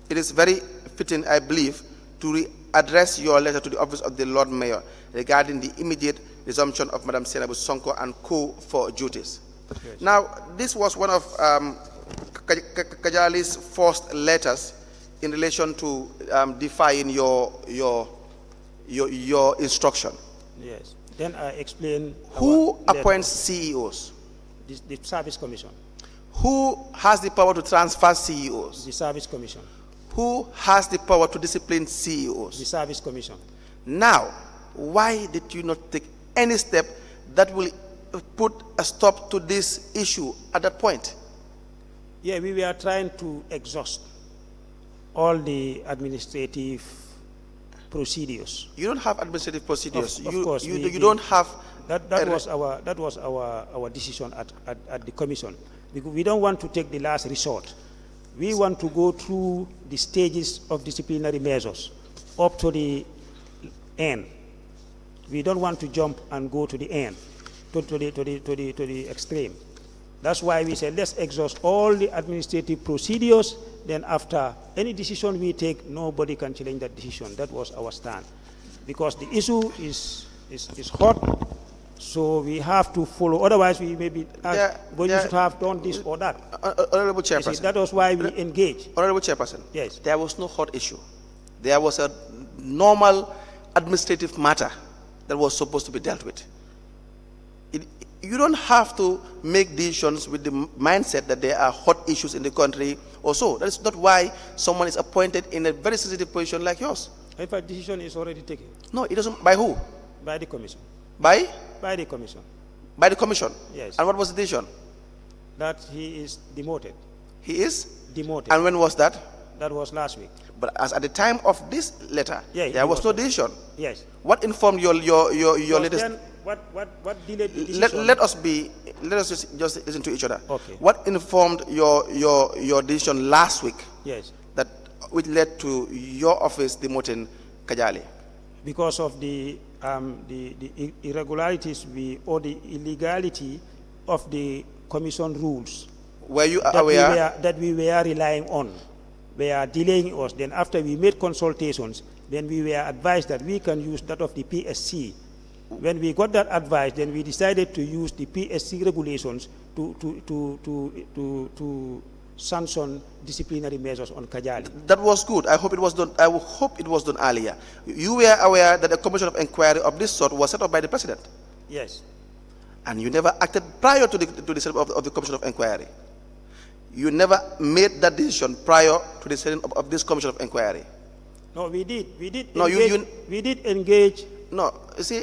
it is very fitting, I believe, to address your letter to the office of the Lord Mayor regarding the immediate resumption of Madam Senabu Sonko and co for duties. Yes. Now, this was one of Kajali's first letters in relation to defying your instruction. Yes. Then I explain. Who our letter. appoints CEOs? The Service Commission. Who has the power to transfer CEOs? The Service Commission. Who has the power to discipline The CEOs? Service Commission. Now, why did you not take any step that will put a stop to this issue at that point? Yeah, we were trying to exhaust all the administrative procedures. You don't have administrative procedures. Of course, you don't have. That was our decision at the commission, because we don't want to take the last resort. We want to go through the stages of disciplinary measures up to the end. We don't want to jump and go to the end, to the extreme. That's why we said let's exhaust all the administrative procedures. Then after any decision we take, nobody can challenge that decision. That was our stand, because the issue is hot. So we have to follow. Otherwise, we may be asked, well, you should have done this or that. Honorable You see, Chairperson. that was why we engaged. Honorable Chairperson. Yes. There was no hot issue. There was a normal administrative matter that was supposed to be dealt with. You don't have to make decisions with the mindset that there are hot issues in the country or so. That is not why someone is appointed in a very sensitive position like yours. In fact, decision is already taken No, it doesn't. By who? by the commission. By? By the commission. By the commission. Yes. And what was the decision? That he is demoted. He is? Demoted. And when was that? That was last week. But as at the time of this letter, Yeah, there he was was no there. decision. Yes. What informed your Because latest? then what delayed the decision? Let us just listen to each other. Okay. What informed your decision last week Yes. that which led to your office demoting Kajali? Because of the irregularities or the illegality of the commission rules Were you aware? that we were relying on. They are delaying us. Then after we made consultations, then we were advised that we can use that of the PSC. When we got that advice, then we decided to use the PSC regulations to sanction disciplinary measures on Kajali. That was good. I hope it was done. I will hope it was done earlier. You were aware that a commission of inquiry of this sort was set up by the president, Yes. and you never acted prior to the setting up of the commission of inquiry. You never made that decision prior to the setting up of this commission of inquiry. No, we did. We did. No, engage, we did engage. No, you see.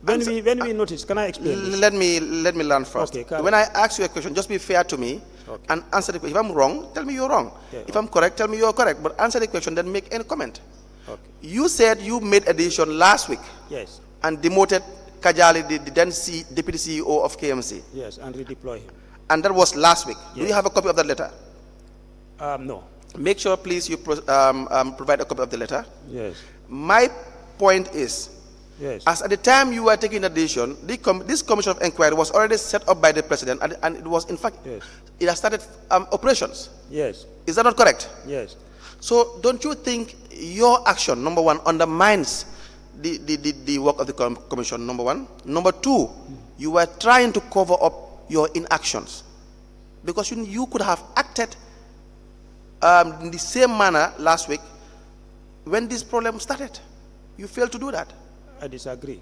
When we noticed, can I explain this? Let me learn first. Okay, when I ask you a question, just be fair to me and answer the question. If I'm wrong, tell me you're wrong. Yeah, if I'm correct, tell me you're correct. But answer the question, then make any comment. Okay. You said you made a decision last week Yes. and demoted Kajali, the then deputy CEO of KMC. Yes, and redeploy him. And that was last week. Do Yes. you have a copy of that letter? No. Make sure, please, you provide a copy of the letter. Yes. My point is, Yes. as at the time you were taking the decision, this commission of inquiry was already set up by the president, and it was, in fact, Yes. it has started operations. Yes. Is that not correct? Yes. So don't you think your action, number one, undermines the work of the commission, number one? Number two, you were trying to cover up your inactions, because you could have acted in the same manner last week when this problem started. You failed to do that. I disagree.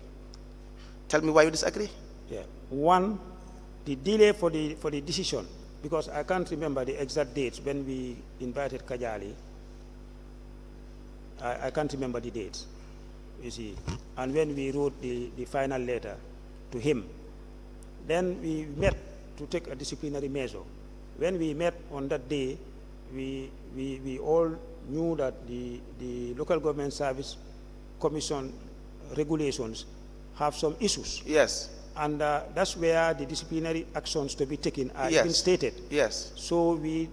Tell me why you disagree. Yeah. One, the delay for the decision, because I can't remember the exact dates when we invited Kajali. I can't remember the dates, you see. And when we wrote the final letter to him, then we met to take a disciplinary measure. When we met on that day, we all knew that the Local Government Service Commission regulations have some issues. Yes. And that's where the disciplinary actions to be taken are even stated. Yes. So we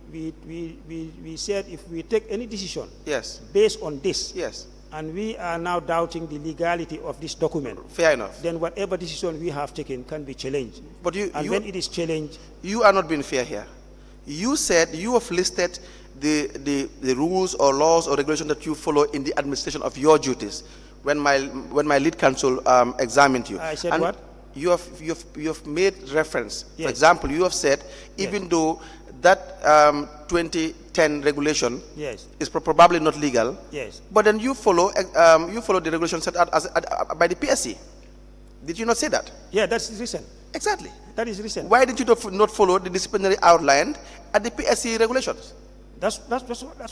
said if we take any decision Yes. based on this, Yes. and we are now doubting the legality of this document, Fair enough. then whatever decision we have taken can be challenged. But when it is challenged, you are not being fair here. You said you have listed the rules or laws or regulations that you follow in the administration of your duties. When my lead counsel examined you, I said and what? You have made reference. Yes. For example, you have said even though that 2010 regulation yes, is probably not legal, yes, but then you follow the regulation set out by the PSC. Did you not say that? yeah, that's the reason. Exactly. That is the reason. Why did you not follow the disciplinary outline at the PSC regulations? That's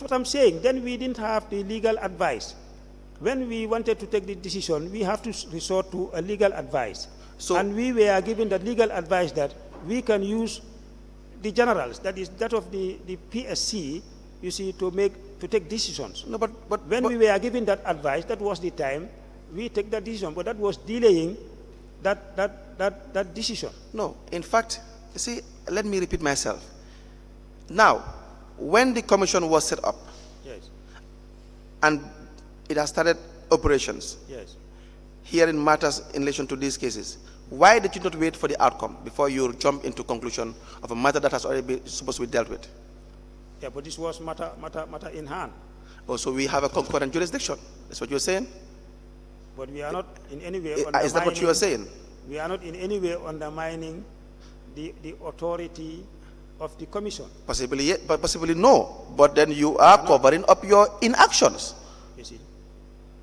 what I'm saying. Then we didn't have the legal advice. when we wanted to take the decision, we have to resort to a legal advice. So- and we were given the legal advice that we can use the generals, that is that of the PSC, you see, to take decisions. No, but When we were given that advice, that was the time we take that decision, but that was delaying that decision. no, in fact, you see, let me repeat myself. Now, when the commission was set up Yes, and it has started operations, yes. hearing matters in relation to these cases, why did you not wait for the outcome before you jump into conclusion of a matter that has already been supposed to be dealt with? Yeah, but this was matter in hand. Also, we have a concurrent jurisdiction. That's what you're saying? But we are not in any way Is that what you are saying? We are not in any way undermining the authority of the commission. Possibly, but possibly no. But then you are covering up your inactions. You see.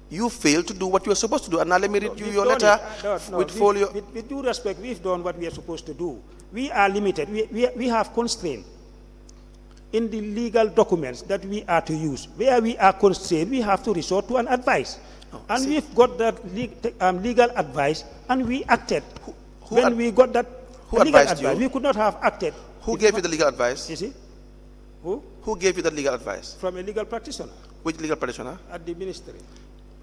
You failed to do what you were supposed to do. And now let me read you We've your done letter it. No, with folio. with due respect, we've done what we are supposed to do. We are limited. We have constraint in the legal documents that we are to use. Where we are constrained, we have to resort to an advice. And we've got that legal advice, and we acted. When we got that who legal advised advice, you? we could not have acted. Who if gave not- you the legal advice? You see? Who? Who gave you that legal advice? From a legal practitioner Which legal practitioner? at the ministry.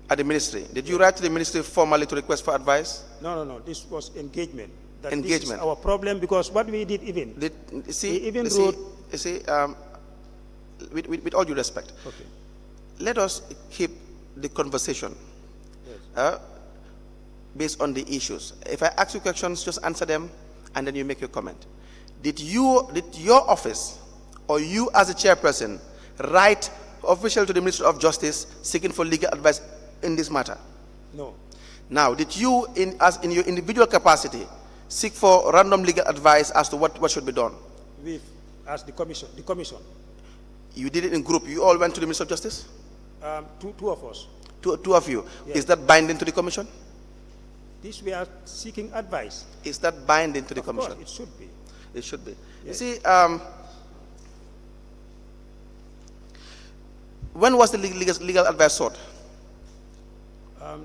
At the ministry. Did you write to the ministry formally to request for advice? No. This was engagement. That This Engagement. is our problem, because what we did even. Did, you see, He even you see, wrote- you see, with all due respect, Okay. let us keep the conversation based on the issues. If I ask you questions, just answer them, and then you make your comment. Did your office, or you as a chairperson, write official to the Ministry of Justice seeking for legal advice in this matter? No. Now, did you, in your individual capacity, seek for random legal advice as to what should be done? We've asked the commission. You did it in group. You all went to the Ministry of Justice? Two of us. Two of you. Yes. Is that binding to the commission? This we are seeking advice. Is that binding to the Of commission? course, it should be. It should be. Yes. You see, when was the legal advice sought?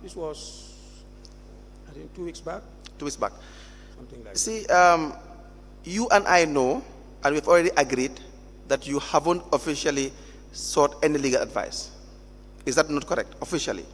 This was, I think, 2 weeks back, 2 weeks back. something like You see, you and I know, and we've already agreed, that you haven't officially sought any legal advice. Is that not correct? Officially?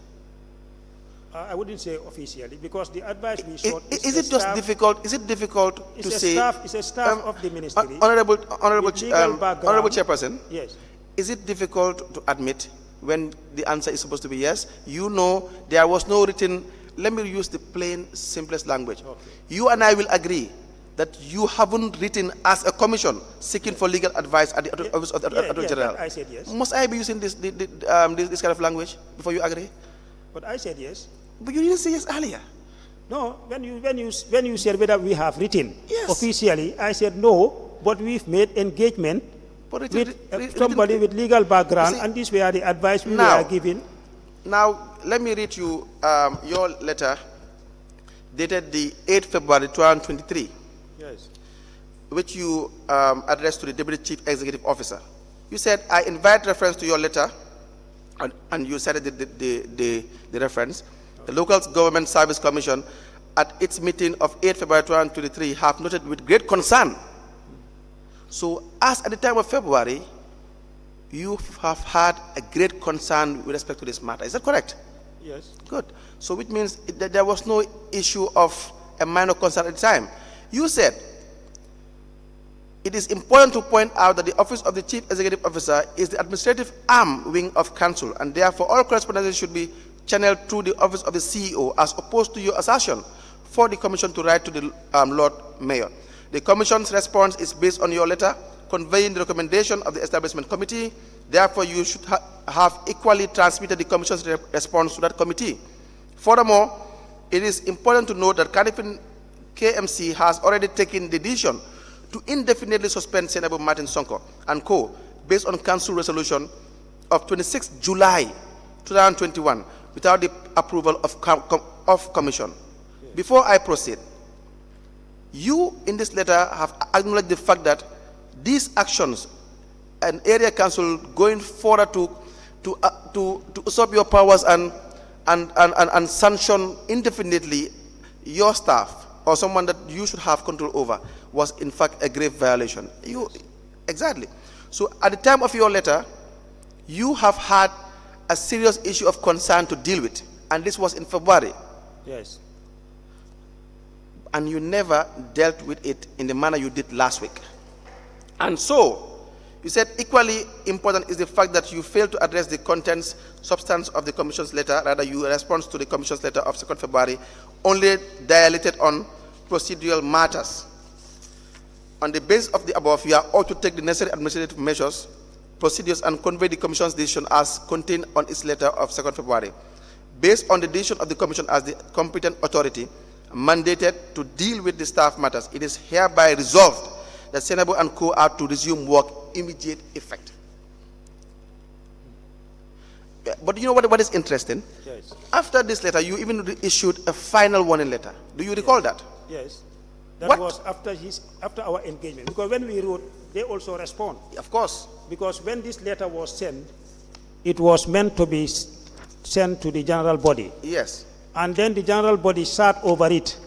I wouldn't say officially, because the advice we sought Is it just difficult? Is it difficult to say? It's a staff of the ministry. Honorable with legal background. Honorable Chairperson. Yes. Is it difficult to admit when the answer is supposed to be yes? You know there was no written. Let me use the plain, simplest language. Okay. You and I will agree that you haven't written as a commission seeking for legal advice at the office of the Attorney General. I said yes. Must I be using this kind of language before you agree? But I said yes. But you didn't say yes earlier. No, when you said whether we have written Yes. officially, I said no, but we've made engagement But with somebody with legal background, You see, and this were the advice we now- were given. Now, let me read you your letter dated the 8th February 2023, Yes. which you addressed to the Deputy Chief Executive Officer. You said, I invite reference to your letter, and you cited the reference. The Local Government Service Commission, at its meeting of 8th February 2023, have noted with great concern. So, as at the time of February, you have had a great concern with respect to this matter. Is that correct? Yes. Good. So which means that there was no issue of a minor concern at the time. You said, it is important to point out that the Office of the Chief Executive Officer is the administrative arm wing of Council, and therefore all correspondences should be channeled through the Office of the CEO, as opposed to your assertion for the Commission to write to the Lord Mayor. The Commission's response is based on your letter conveying the recommendation of the Establishment Committee. Therefore, you should have equally transmitted the Commission's response to that committee. Furthermore, it is important to note that Cardiff KMC has already taken the decision to indefinitely suspend Senator Martin Sonko and Co. based on Council Resolution of 26 July 2021 without the approval of Commission. Before I proceed, you in this letter have acknowledged the fact that these actions, an area council going further to usurp your powers and and sanction indefinitely your staff or someone that you should have control over was in fact a grave violation. Exactly. So at the time of your letter, you have had a serious issue of concern to deal with, and this was in February. Yes. And you never dealt with it in the manner you did last week. And so, you said equally important is the fact that you failed to address the contents, substance of the Commission's letter, rather your response to the Commission's letter of 2nd February only dilated on procedural matters. On the basis of the above, you are ought to take the necessary administrative measures, procedures, and convey the Commission's decision as contained on its letter of 2nd February. Based on the decision of the Commission as the competent authority mandated to deal with the staff matters, it is hereby resolved that Senabo and Co. are to resume work immediate effect. But you know what is interesting? Yes. After this letter, you even issued a final warning letter. Do you recall that? Yes. That What? was after our engagement. Because when we wrote, they also respond. Of course. Because when this letter was sent, it was meant to be sent to the general body. Yes. And then the general body sat over it,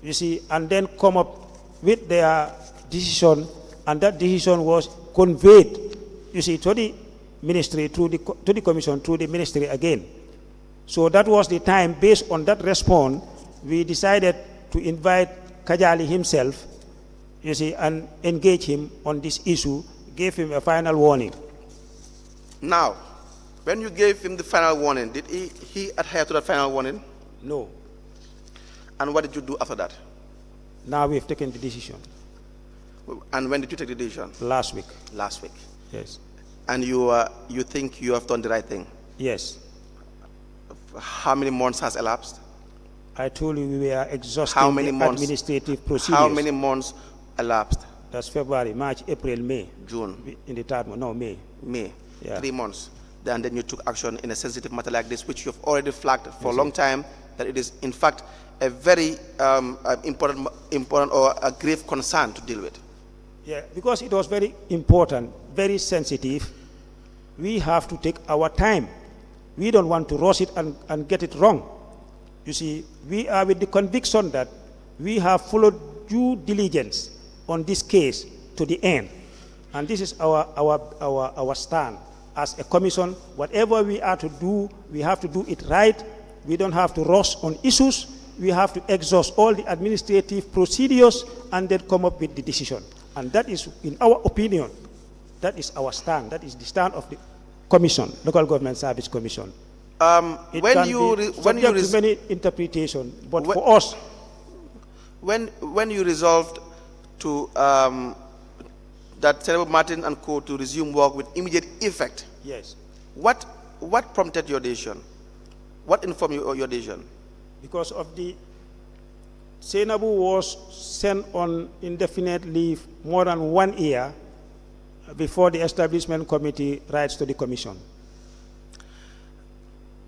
you see, and then come up with their decision, and that decision was conveyed, you see, to the ministry, to the commission, to the ministry again. So that was the time. Based on that response, we decided to invite Kajali himself, you see, and engage him on this issue, gave him a final warning. Now, when you gave him the final warning, did he adhere to that final warning? No. And what did you do after that? Now we have taken the decision. And when did you take the decision? Last week. Last week. Yes. And you think you have done the right thing? Yes. How many months has elapsed? I told you we are exhausting How many the months? administrative procedures. How many months elapsed? That's February, March, April, May. June, In the third month, no, May. May, Yeah. 3 months. Then you took action in a sensitive matter like this, which you've already flagged for a long time, that it is in fact a very important or a grave concern to deal with. Yeah, because it was very important, very sensitive. We have to take our time. We don't want to rush it and get it wrong. You see, we are with the conviction that we have followed due diligence on this case to the end. And this is our stand. As a commission, whatever we are to do, we have to do it right. We don't have to rush on issues. We have to exhaust all the administrative procedures and then come up with the decision. And that is, in our opinion, that is our stand. That is the stand of the commission, Local Government Service Commission. It When can you be re- when you subject res- to many interpretations, but When- for us, when you resolved to that Senabo Martin and Co. to resume work with immediate effect, yes, what prompted your decision? What informed you of your decision? because of the Senabu was sent on indefinite leave more than 1 year before the establishment committee writes to the commission.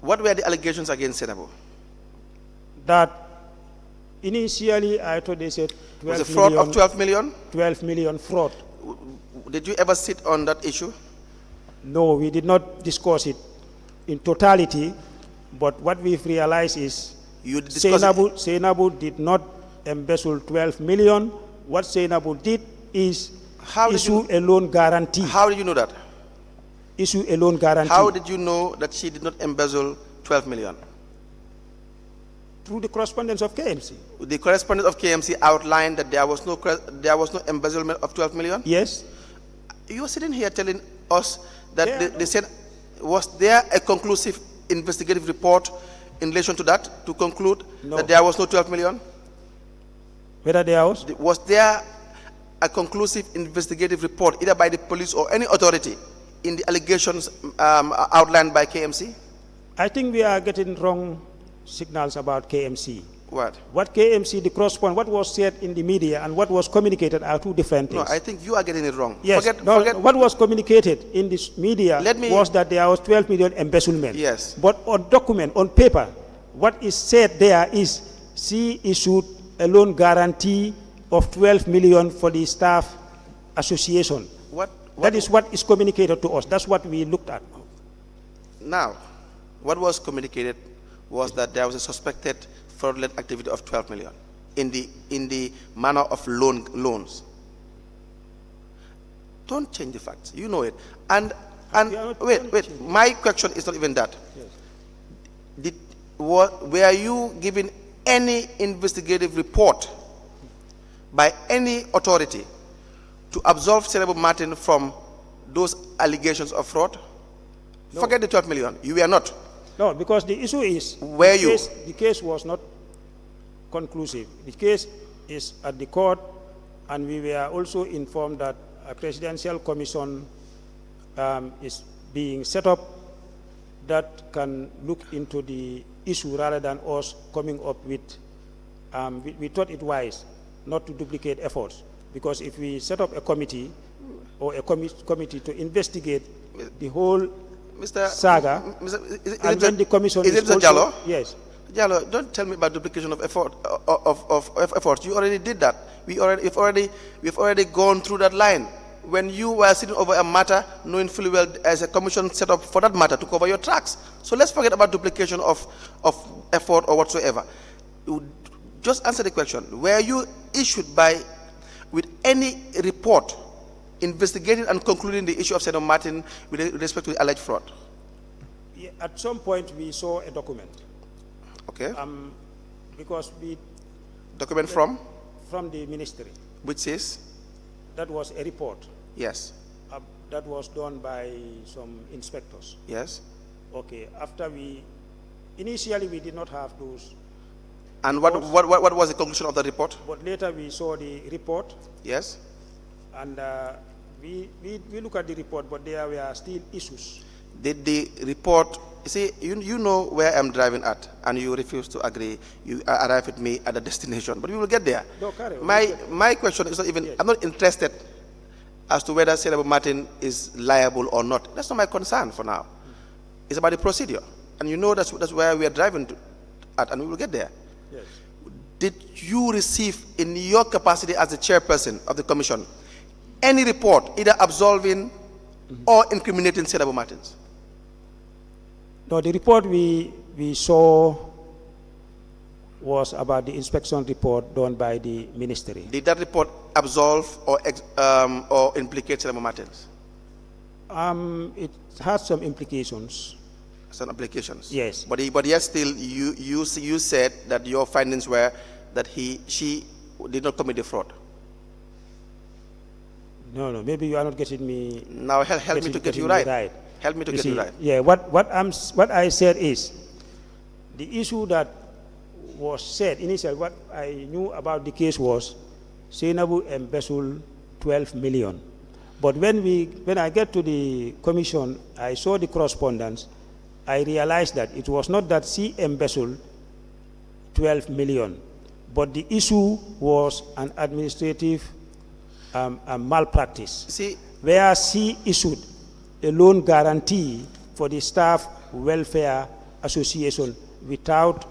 What were the allegations against Senabo? That initially I thought they said Was 12 it fraud million, of 12 million? 12 million fraud. Did you ever sit on that issue? No, we did not discuss it in totality, but what we've realized is You discussed it. Senabu did not embezzle 12 million. What Senabu did is How did issue a loan guarantee. How did you know that? Issue a loan guarantee. How did you know that she did not embezzle 12 million? Through the correspondence of KMC. The correspondent of KMC outlined that there was no embezzlement of 12 million. Yes. You are sitting here telling us that Yeah. they said, was there a conclusive investigative report in relation to that to conclude No. that there was no 12 million? Whether there was? Was there a conclusive investigative report either by the police or any authority in the allegations outlined by KMC? I think we are getting wrong signals about KMC. What? What KMC, the correspondent, what was said in the media and what was communicated are two different No, things. I think you are getting it wrong. Yes. Forget. What was communicated in this media was that there was 12 million embezzlement. Yes. But on document, on paper, what is said there is she issued a loan guarantee of 12 million for the staff association. That is what is communicated to us. That's what we looked at. Now, what was communicated was that there was a suspected fraudulent activity of 12 million in the manner of loans. Don't change the facts. You know it. And wait. My question is not even that. Yes. Were you given any investigative report by any authority to absolve Senator Martin from those allegations of fraud? No. Forget the 12 million. You were not. No, because the issue is Were you? The case was not conclusive. The case is at the court, and we were also informed that a presidential commission is being set up that can look into the issue rather than us coming up with. We thought it wise not to duplicate efforts, because if we set up a committee or a committee to investigate the whole saga, and then the commission is is it also, Jallo? yes. Jallo, don't tell me about duplication of effort of efforts. You already did that. We've already gone through that line. When you were sitting over a matter, knowing fully well as a commission set up for that matter to cover your tracks. So let's forget about duplication of effort or whatsoever. Just answer the question. Were you issued with any report investigating and concluding the issue of Senator Martin with respect to the alleged fraud? Yeah, at some point we saw a document. Okay. Because Document from the ministry, which says? that was a report Yes. that was done by some inspectors. Yes. Okay, after initially we did not have those, And what was the conclusion of the report? but later we saw the report, Yes. and we look at the report, but there were still issues. Did the report, see, you know where I'm driving at, and you refuse to agree. You arrive with me at the destination, but we will get there. No, carry on. My question is not even, Yes. I'm not interested as to whether Senator Martin is liable or not. That's not my concern for now. It's about the procedure. And you know that's where we are driving at, and we will get there. Yes. Did you receive, in your capacity as the chairperson of the commission, any report either absolving or incriminating Senator Martins? No, the report we saw was about the inspection report done by the ministry. Did that report absolve or implicate Senator Martins? It has some implications. Some applications. Yes. But yet still, you said that your findings were that she did not commit the fraud. No, maybe you are not getting me. Now help me to get you right. Help me to get you right. Yeah, what I said is, the issue that was said initially, what I knew about the case was Senabu embezzled 12 million. But when I get to the commission, I saw the correspondence, I realized that it was not that she embezzled 12 million, but the issue was an administrative malpractice. See, where she issued a loan guarantee for the Staff Welfare Association without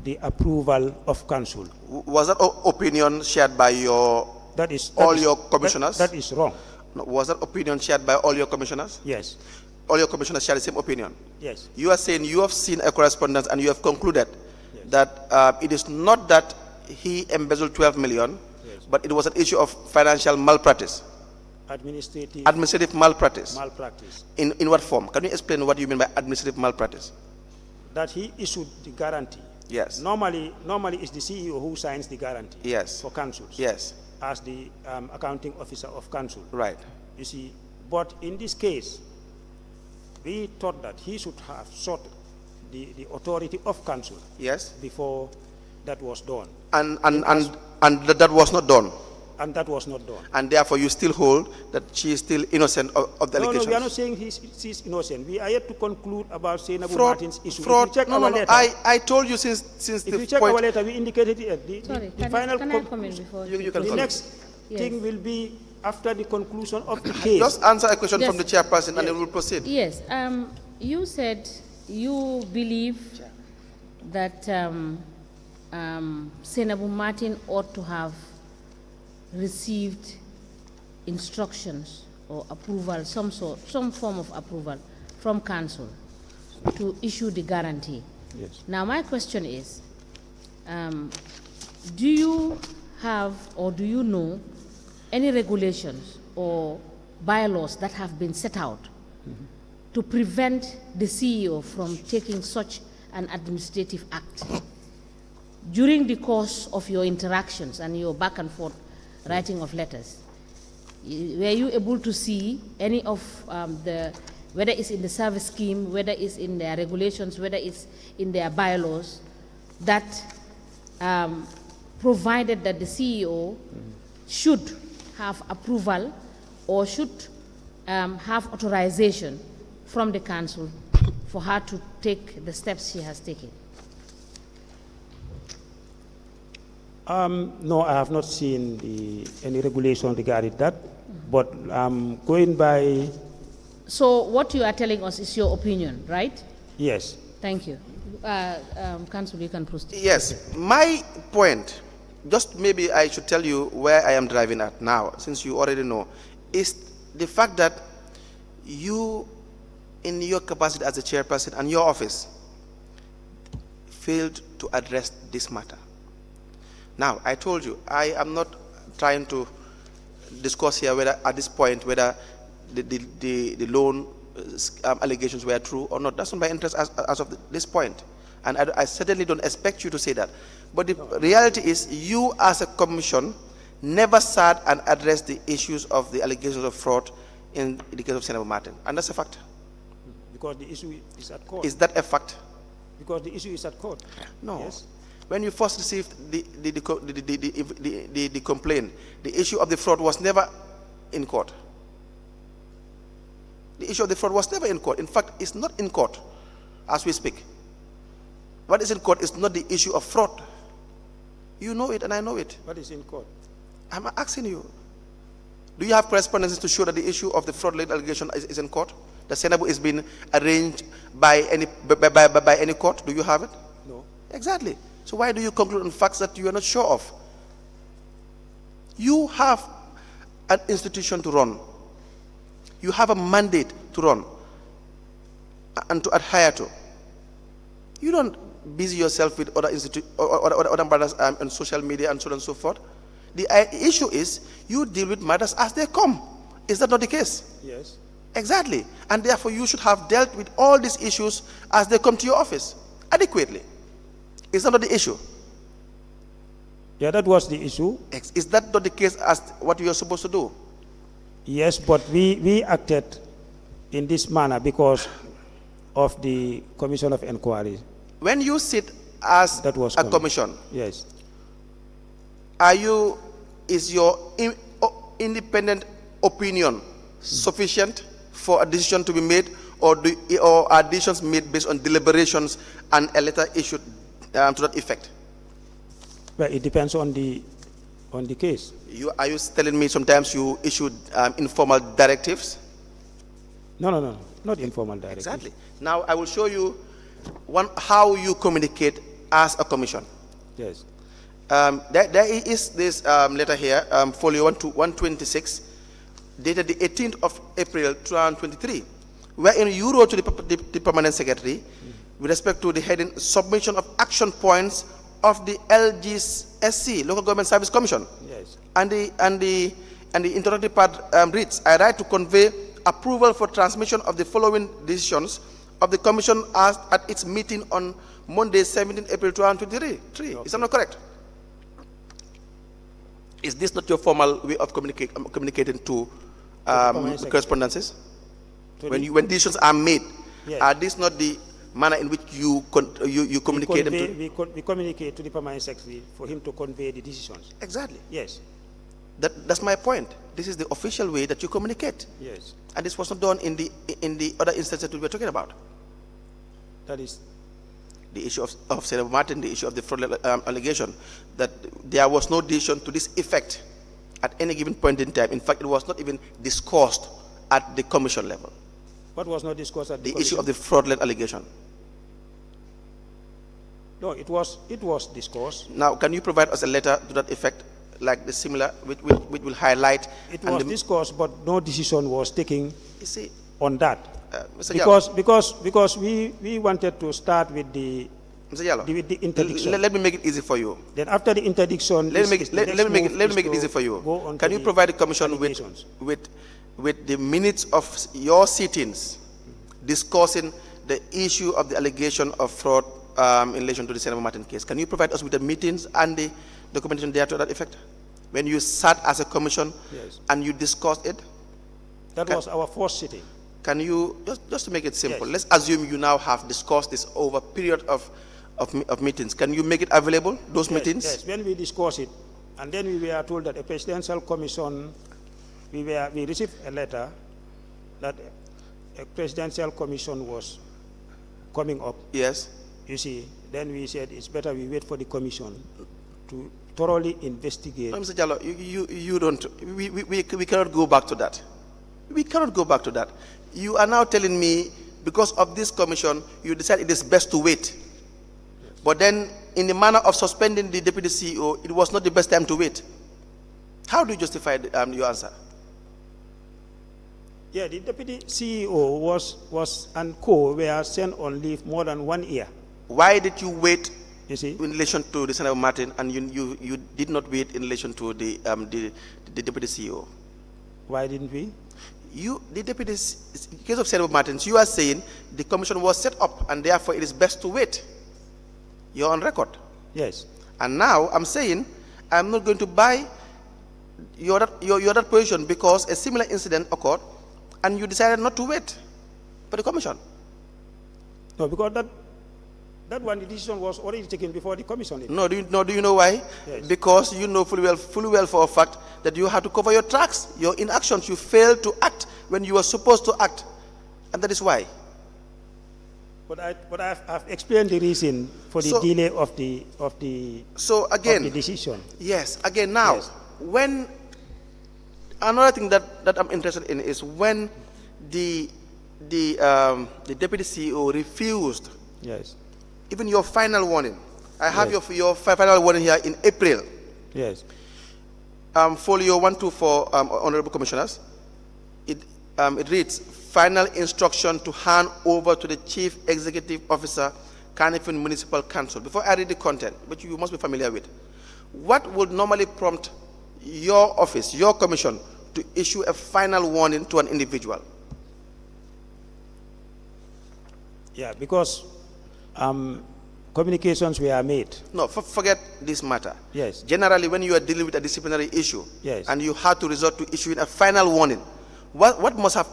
the approval of council. was that opinion shared by your commissioners? That is wrong. No, was that opinion shared by all your commissioners? Yes. All your commissioners share the same opinion? Yes. You are saying you have seen a correspondence and you have concluded Yes. that it is not that he embezzled 12 million, Yes. but it was an issue of financial malpractice. Administrative Malpractice. malpractice. In what form? Can you explain what you mean by administrative malpractice? That he issued the guarantee. Yes. Normally it's the CEO who signs the guarantee. Yes. For councils. Yes. As the accounting officer of council. Right. You see, but in this case, we thought that he should have sought the authority of council Yes. before that was done. And that was not done. And that was not done. And therefore you still hold that she is still innocent of the allegations. No, we are not saying she's innocent. We are yet to conclude about Senabu Fraud, Martin's issue. fraud. If you check No, our no, letter, I told you since if the you check point. our letter, we indicated it. Sorry, The final can I come in before? You can the come in. next Yes. thing will be after the conclusion of the case. Just answer a question Yes. from the chairperson and then we'll proceed. Yes, you said you believe that Senabu Martin ought to have received instructions or approval, some form of approval from council to issue the guarantee. Yes. Now, my question is, do you have or do you know any regulations or bylaws that have been set out to prevent the CEO from taking such an administrative act? During the course of your interactions and your back and forth writing of letters, were you able to see any of whether it's in the service scheme, whether it's in their regulations, whether it's in their bylaws, that provided that the CEO should have approval or should have authorization from the council for her to take the steps she has taken? No, I have not seen any regulation regarding that, but going by, So what you are telling us is your opinion, right? yes. Thank you. Council, you can proceed. Yes, my point, just maybe I should tell you where I am driving at now, since you already know, is the fact that you, in your capacity as a chairperson and your office, failed to address this matter. Now, I told you, I am not trying to discuss here whether, at this point, whether the loan allegations were true or not. That's not my interest as of this point. And I certainly don't expect you to say that. But the reality is, you as a commission never sat and addressed the issues of the allegations of fraud in the case of Senator Martin. And that's a fact. Because the issue is at court. Is that a fact? Because the issue is at court. No. Yes. When you first received the complaint, the issue of the fraud was never in court. The issue of the fraud was never in court. In fact, it's not in court as we speak. What is in court is not the issue of fraud. You know it and I know it. What is in court? I'm asking you. Do you have correspondences to show that the issue of the fraud-related allegation is in court? The Senabu is being arranged by any court? Do you have it? No. Exactly. So why do you conclude on facts that you are not sure of? You have an institution to run. You have a mandate to run and to adhere to. You don't busy yourself with other matters on social media and so on and so forth. The issue is you deal with matters as they come. Is that not the case? Yes. Exactly. And therefore you should have dealt with all these issues as they come to your office adequately. Is that not the issue? Yeah, that was the issue. Is that not the case as what you are supposed to do? Yes, but we acted in this manner because of the Commission of Inquiry. When you sit as That was a commission, Yes. is your independent opinion sufficient for a decision to be made, or are decisions made based on deliberations and a letter issued to that effect? Well, it depends on the case. Are you telling me sometimes you issued informal directives? No, not informal directives. Exactly. Now I will show you how you communicate as a commission. Yes. There is this letter here, folio 126, dated the 18th of April 2023, wherein you wrote to the permanent secretary with respect to the heading submission of action points of the LGSC, Local Government Service Commission. Yes. And the introductory part reads, I write to convey approval for transmission of the following decisions of the Commission at its meeting on Monday, 17 April 2023. Okay. Is that not correct? Is this not your formal way of communicating to correspondences? When decisions are made, Yes. are this not the manner in which you communicate them to? We communicate to the permanent secretary for him to convey the decisions. Exactly. Yes. That's my point. This is the official way that you communicate. Yes. And this was not done in the other instances that we were talking about. That is. The issue of Senator Martin, the issue of the fraud allegation, that there was no decision to this effect at any given point in time. In fact, it was not even discussed at the commission level. What was not discussed at The the issue of the fraudulent allegation. No, it was discussed. Now, can you provide us a letter to that effect, like the similar, which will highlight? It was discussed, but no decision was taken You see, on that. Mr. Jam, Because we wanted to start with the Mr. Jallo, with the interdiction. let me make it easy for you. Then after the interdiction, Let me this make is it, the let me next make it, let move me make it is easy to for you. go on Can to you the provide the commission allegations. with the minutes of your sittings discussing the issue of the allegation of fraud in relation to the Senator Martin case? Can you provide us with the meetings and the documentation there to that effect? When you sat as a commission Yes. and you discussed it? That was our first sitting. Can you, just to make it simple, Yes. let's assume you now have discussed this over a period of meetings. Can you make it available, those meetings? Yes, when we discussed it, and then we were told that a presidential commission, we received a letter that a presidential commission was coming up. Yes. You see, then we said it's better we wait for the commission to thoroughly investigate. No, Mr. Jallo, you don't, we cannot go back to that. We cannot go back to that. You are now telling me, because of this commission, you decide it is best to wait. But then, in the manner of suspending the deputy CEO, it was not the best time to wait. How do you justify your answer? Yeah, the deputy CEO was and co were sent on leave more than 1 year. Why did you wait You see? in relation to the Senator Martin, and you did not wait in relation to the deputy CEO? Why didn't we? The deputy, in case of Senator Martins, you are saying the commission was set up and therefore it is best to wait. You're on record. Yes. And now I'm saying I'm not going to buy your that position because a similar incident occurred and you decided not to wait for the commission. No, because that one, the decision was already taken before the commission. No, do you know why? Yes. Because you know fully well for a fact that you have to cover your tracks, your inactions. You failed to act when you were supposed to act, and that is why. But I've explained the reason for the delay of the So again, of the decision. yes. Again, now, Yes. when another thing that I'm interested in is when the deputy CEO refused. Yes. Even your final warning. I have Yes. your final warning here in April. Yes. Folio 124, Honorable Commissioners. It reads, final instruction to hand over to the Chief Executive Officer, Carnifing Municipal Council. Before I read the content, which you must be familiar with, what would normally prompt your office, your commission, to issue a final warning to an individual? Yeah, because communications were made. No, forget this matter. Yes. Generally, when you are dealing with a disciplinary issue, Yes. and you have to resort to issuing a final warning, what must have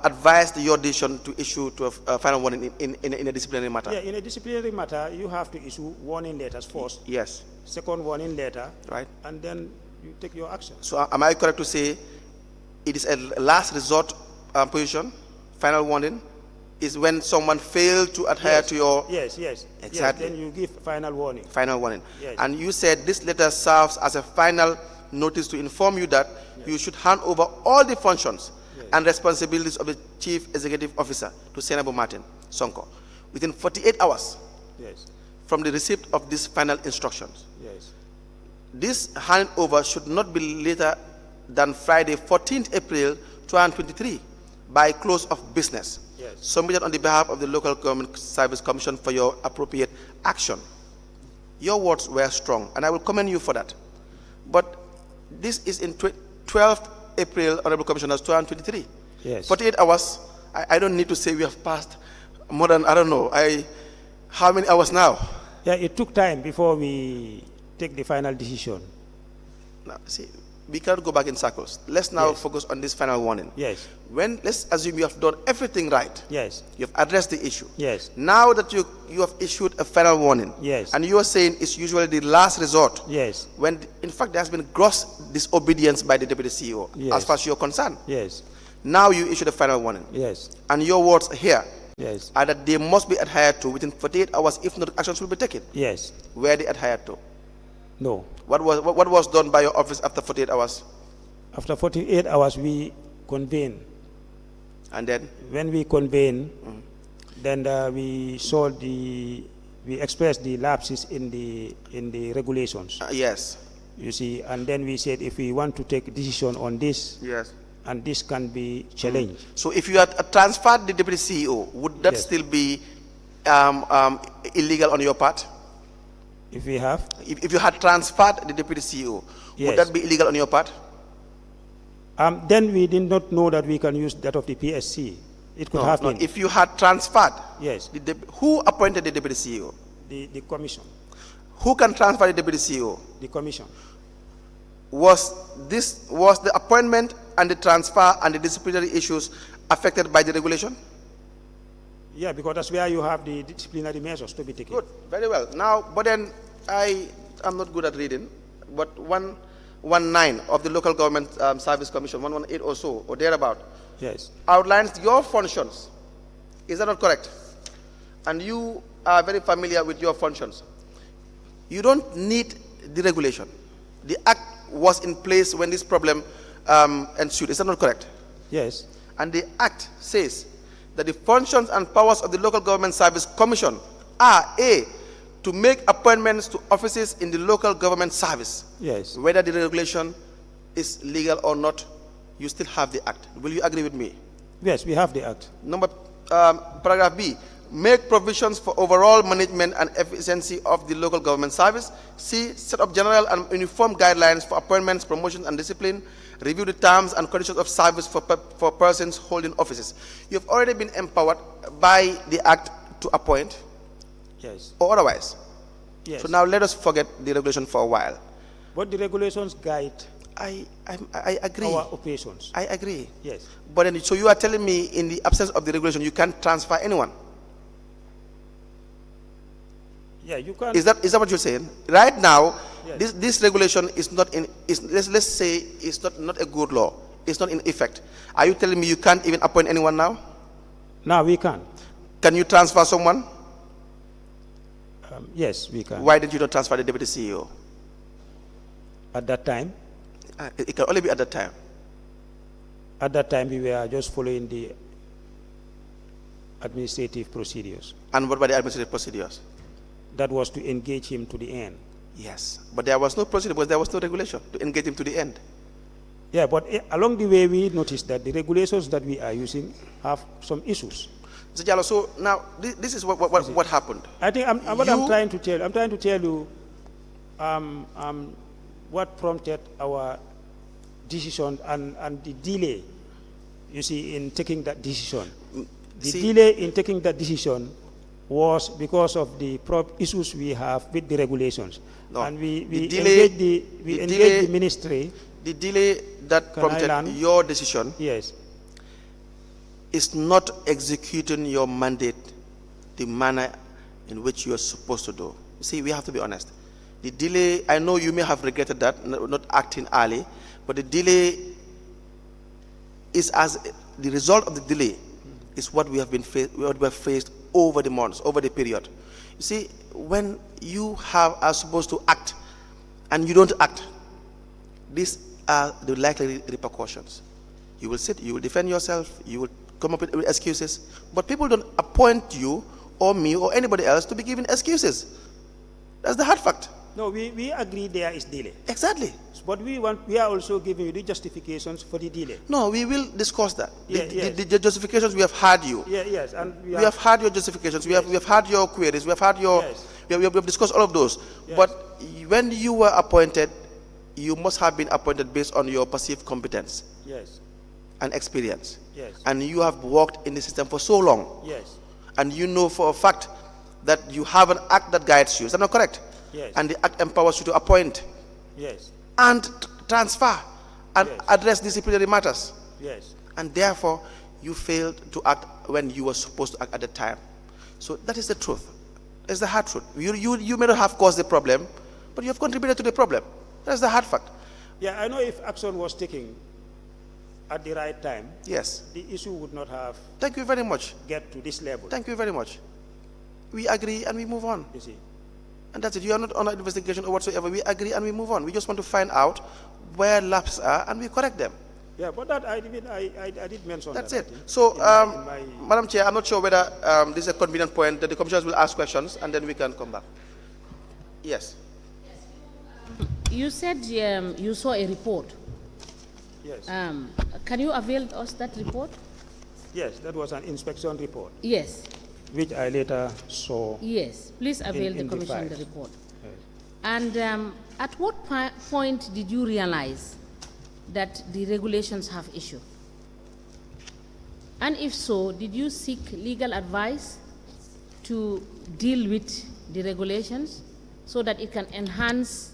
advised your decision to issue to a final warning in a disciplinary matter? Yeah, in a disciplinary matter, you have to issue warning letters first, Yes. second warning letter, Right. and then you take your action. So am I correct to say it is a last resort position? Final warning is when someone failed to adhere to your Yes. Exactly. Yes, then you give final warning. final warning. Yes. And you said this letter serves as a final notice to inform you that you should hand over all the functions and responsibilities of the Chief Executive Officer to Senator Martin Sonko within 48 hours Yes. from the receipt of these final instructions. Yes. This handover should not be later than Friday, 14th April 2023 by close of business. Yes. Submitted on the behalf of the Local Government Service Commission for your appropriate action. Your words were strong, and I will commend you for that. But this is in 12th April, Honorable Commissioners, 2023. Yes. 48 hours, I don't need to say we have passed more than, I don't know, how many hours now? Yeah, it took time before we take the final decision. Now, see, we cannot go back in circles. Let's now Yes. focus on this final warning. Yes. Let's assume you have done everything right. Yes. You have addressed the issue. Yes. Now that you have issued a final warning. Yes. And you are saying it's usually the last resort. Yes. When, in fact, there has been gross disobedience by the Deputy CEO, Yes. as far as you're concerned. Yes. Now you issued a final warning. Yes. And your words here Yes. are that they must be adhered to within 48 hours, if not, actions will be taken. Yes. Where they adhered to? No. What was done by your office after 48 hours? After 48 hours, we convene. And then? When we convene, then we expressed the lapses in the regulations. Yes. You see, and then we said if we want to take a decision on this, Yes. and this can be challenged. So if you had transferred the Deputy CEO, would that Yes. still be illegal on your part? If we have, If you had transferred the deputy CEO, Yes. would that be illegal on your part? then we did not know that we can use that of the PSC. It could have No, been. if you had transferred, Yes, who appointed the deputy CEO? the commission, Who can transfer the deputy CEO? the commission. Was the appointment and the transfer and the disciplinary issues affected by the regulation? Yeah, because that's where you have the disciplinary measures to be taken. Good, very well. Now, but then I am not good at reading, but 119 of the Local Government Service Commission, 118 or so, or thereabout, Yes, outlines your functions. Is that not correct? And you are very familiar with your functions. You don't need the regulation. The act was in place when this problem ensued. Is that not correct? yes, And the act says that the functions and powers of the Local Government Service Commission are A, to make appointments to offices in the local government service. yes, Whether the regulation is legal or not, you still have the act. Will you agree with me? yes, we have the act. Paragraph B, make provisions for overall management and efficiency of the local government service. C, set up general and uniform guidelines for appointments, promotions, and discipline. Review the terms and conditions of service for persons holding offices. You have already been empowered by the act to appoint Yes, or otherwise. yes. So now let us forget the regulation for a while. But the regulations guide I agree. our operations. I agree. Yes, But then, so you are telling me in the absence of the regulation, you can't transfer anyone? yeah, you can. Is that what you're saying? Right now, Yes. this regulation is not in. Let's say it's not a good law. It's not in effect. Are you telling me you can't even appoint anyone now? Now we can. Can you transfer someone? Yes, we can. Why did you not transfer the deputy CEO? At that time, It can only be at that time. we were just following the administrative procedures. And what were the administrative procedures? That was to engage him to the end. Yes, but there was no procedure because there was no regulation to engage him to the end. Yeah, but along the way, we noticed that the regulations that we are using have some issues. Mr. Jallo, so now this is what happened. I think I'm trying to tell you what prompted our decision and the delay, you see, in taking that decision. The delay in taking that decision was because of the issues we have with the regulations. No, And we the engaged the ministry. The delay that Can I prompted land? your decision Yes, is not executing your mandate the manner in which you are supposed to do. See, we have to be honest. The delay, I know you may have regretted that, not acting early, but the delay is the result of the delay is what we have faced over the months, over the period. You see, when you are supposed to act and you don't act, these are the likely repercussions. You will sit, you will defend yourself, you will come up with excuses, but people don't appoint you or me or anybody else to be given excuses. That's the hard fact. no, we agree there is delay, Exactly. but we are also giving you the justifications for the delay. No, we will discuss that. Yes. The justifications, we have had you. Yes, and We have had your justifications. We have had your queries. We have had your. Yes. We have discussed all of those. Yes. But when you were appointed, you must have been appointed based on your perceived competence Yes, and experience. yes, And you have worked in the system for so long, yes, and you know for a fact that you have an act that guides you. Is that not correct? yes, And the act empowers you to appoint yes, and transfer and Yes. address disciplinary matters. yes. And therefore, you failed to act when you were supposed to act at the time. So that is the truth. It's the hard truth. You may not have caused the problem, but you have contributed to the problem. That's the hard fact. Yeah, I know if action was taken at the right time, Yes. the issue would not have Thank you very much. get to this level. Thank you very much. We agree and we move on. You see, And that's it. You are not on an investigation or whatsoever. We agree and we move on. We just want to find out where lapses are and we correct them. yeah, but that I did mention. That's that, it. I think, So, in my- Madam Chair, I'm not sure whether this is a convenient point that the commissioners will ask questions and then we can come back. Yes. You said you saw a report. yes, Can you avail us that report? yes, that was an inspection report. Yes. which I later saw. Yes, please avail the in the commission the files. report. Yes. And at what point did you realize that the regulations have issue? And if so, did you seek legal advice to deal with the regulations so that it can enhance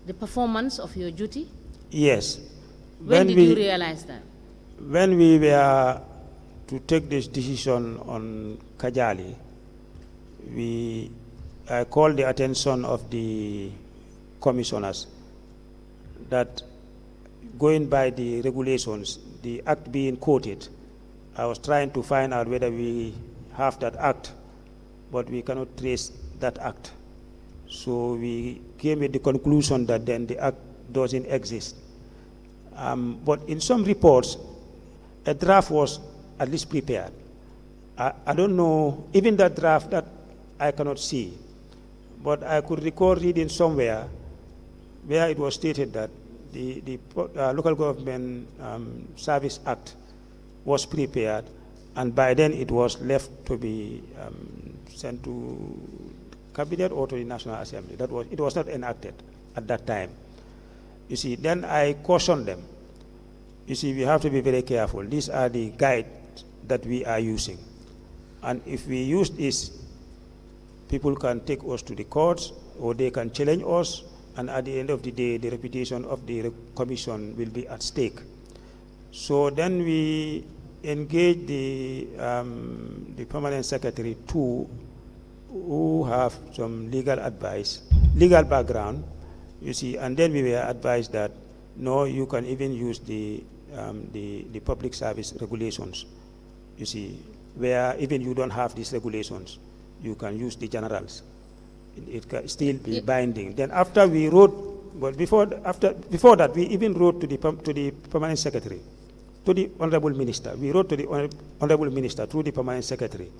the performance of your duty? Yes. When did you realize that? When we were to take this decision on Kajali, I called the attention of the commissioners that going by the regulations, the act being quoted, I was trying to find out whether we have that act, but we cannot trace that act. So we came with the conclusion that then the act doesn't exist. But in some reports, a draft was at least prepared. I don't know, even that draft that I cannot see, but I could recall reading somewhere where it was stated that the Local Government Service Act was prepared, and by then it was left to be sent to Cabinet or to the National Assembly. It was not enacted at that time. You see, then I cautioned them. You see, we have to be very careful. These are the guides that we are using. And if we use this, people can take us to the courts or they can challenge us, and at the end of the day, the reputation of the commission will be at stake. So then we engaged the permanent secretary too, who have some legal background, you see, and then we were advised that no, you can even use the public service regulations, you see, where even you don't have these regulations, you can use the generals. It can still be binding. Then after we wrote, but before that, we even wrote to the permanent secretary, to the honorable minister. We wrote to the honorable minister through the permanent secretary,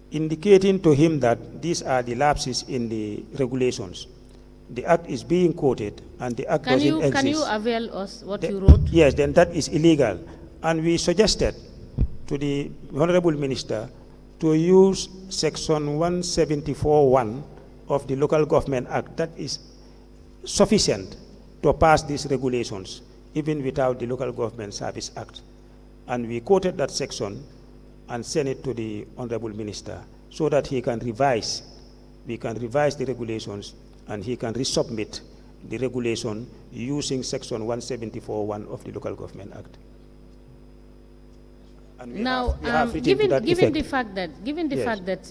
indicating to him that these are the lapses in the regulations. The act is being quoted, and the act doesn't exist. Can you avail us what you wrote? Yes, then that is illegal. And we suggested to the honorable minister to use section 174(1) of the Local Government Act. That is sufficient to pass these regulations, even without the Local Government Service Act. And we quoted that section and sent it to the honorable minister so that he can revise. We can revise the regulations, and he can resubmit the regulation using section 174(1) of the Local Government Act. And we have written to that given effect. the fact that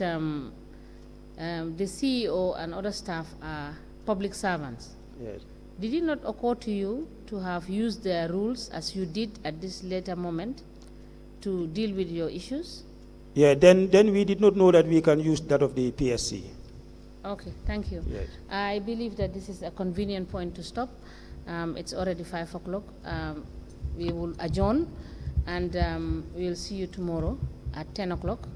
the CEO and other staff are public servants, Yes. did it not occur to you to have used their rules as you did at this later moment to deal with your issues? Yeah, then we did not know that we can use that of the PSC. Okay, thank you. Yes. I believe that this is a convenient point to stop. It's already 5 o'clock. We will adjourn, and we will see you tomorrow at 10 o'clock,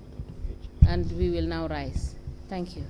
and we will now rise. Thank you.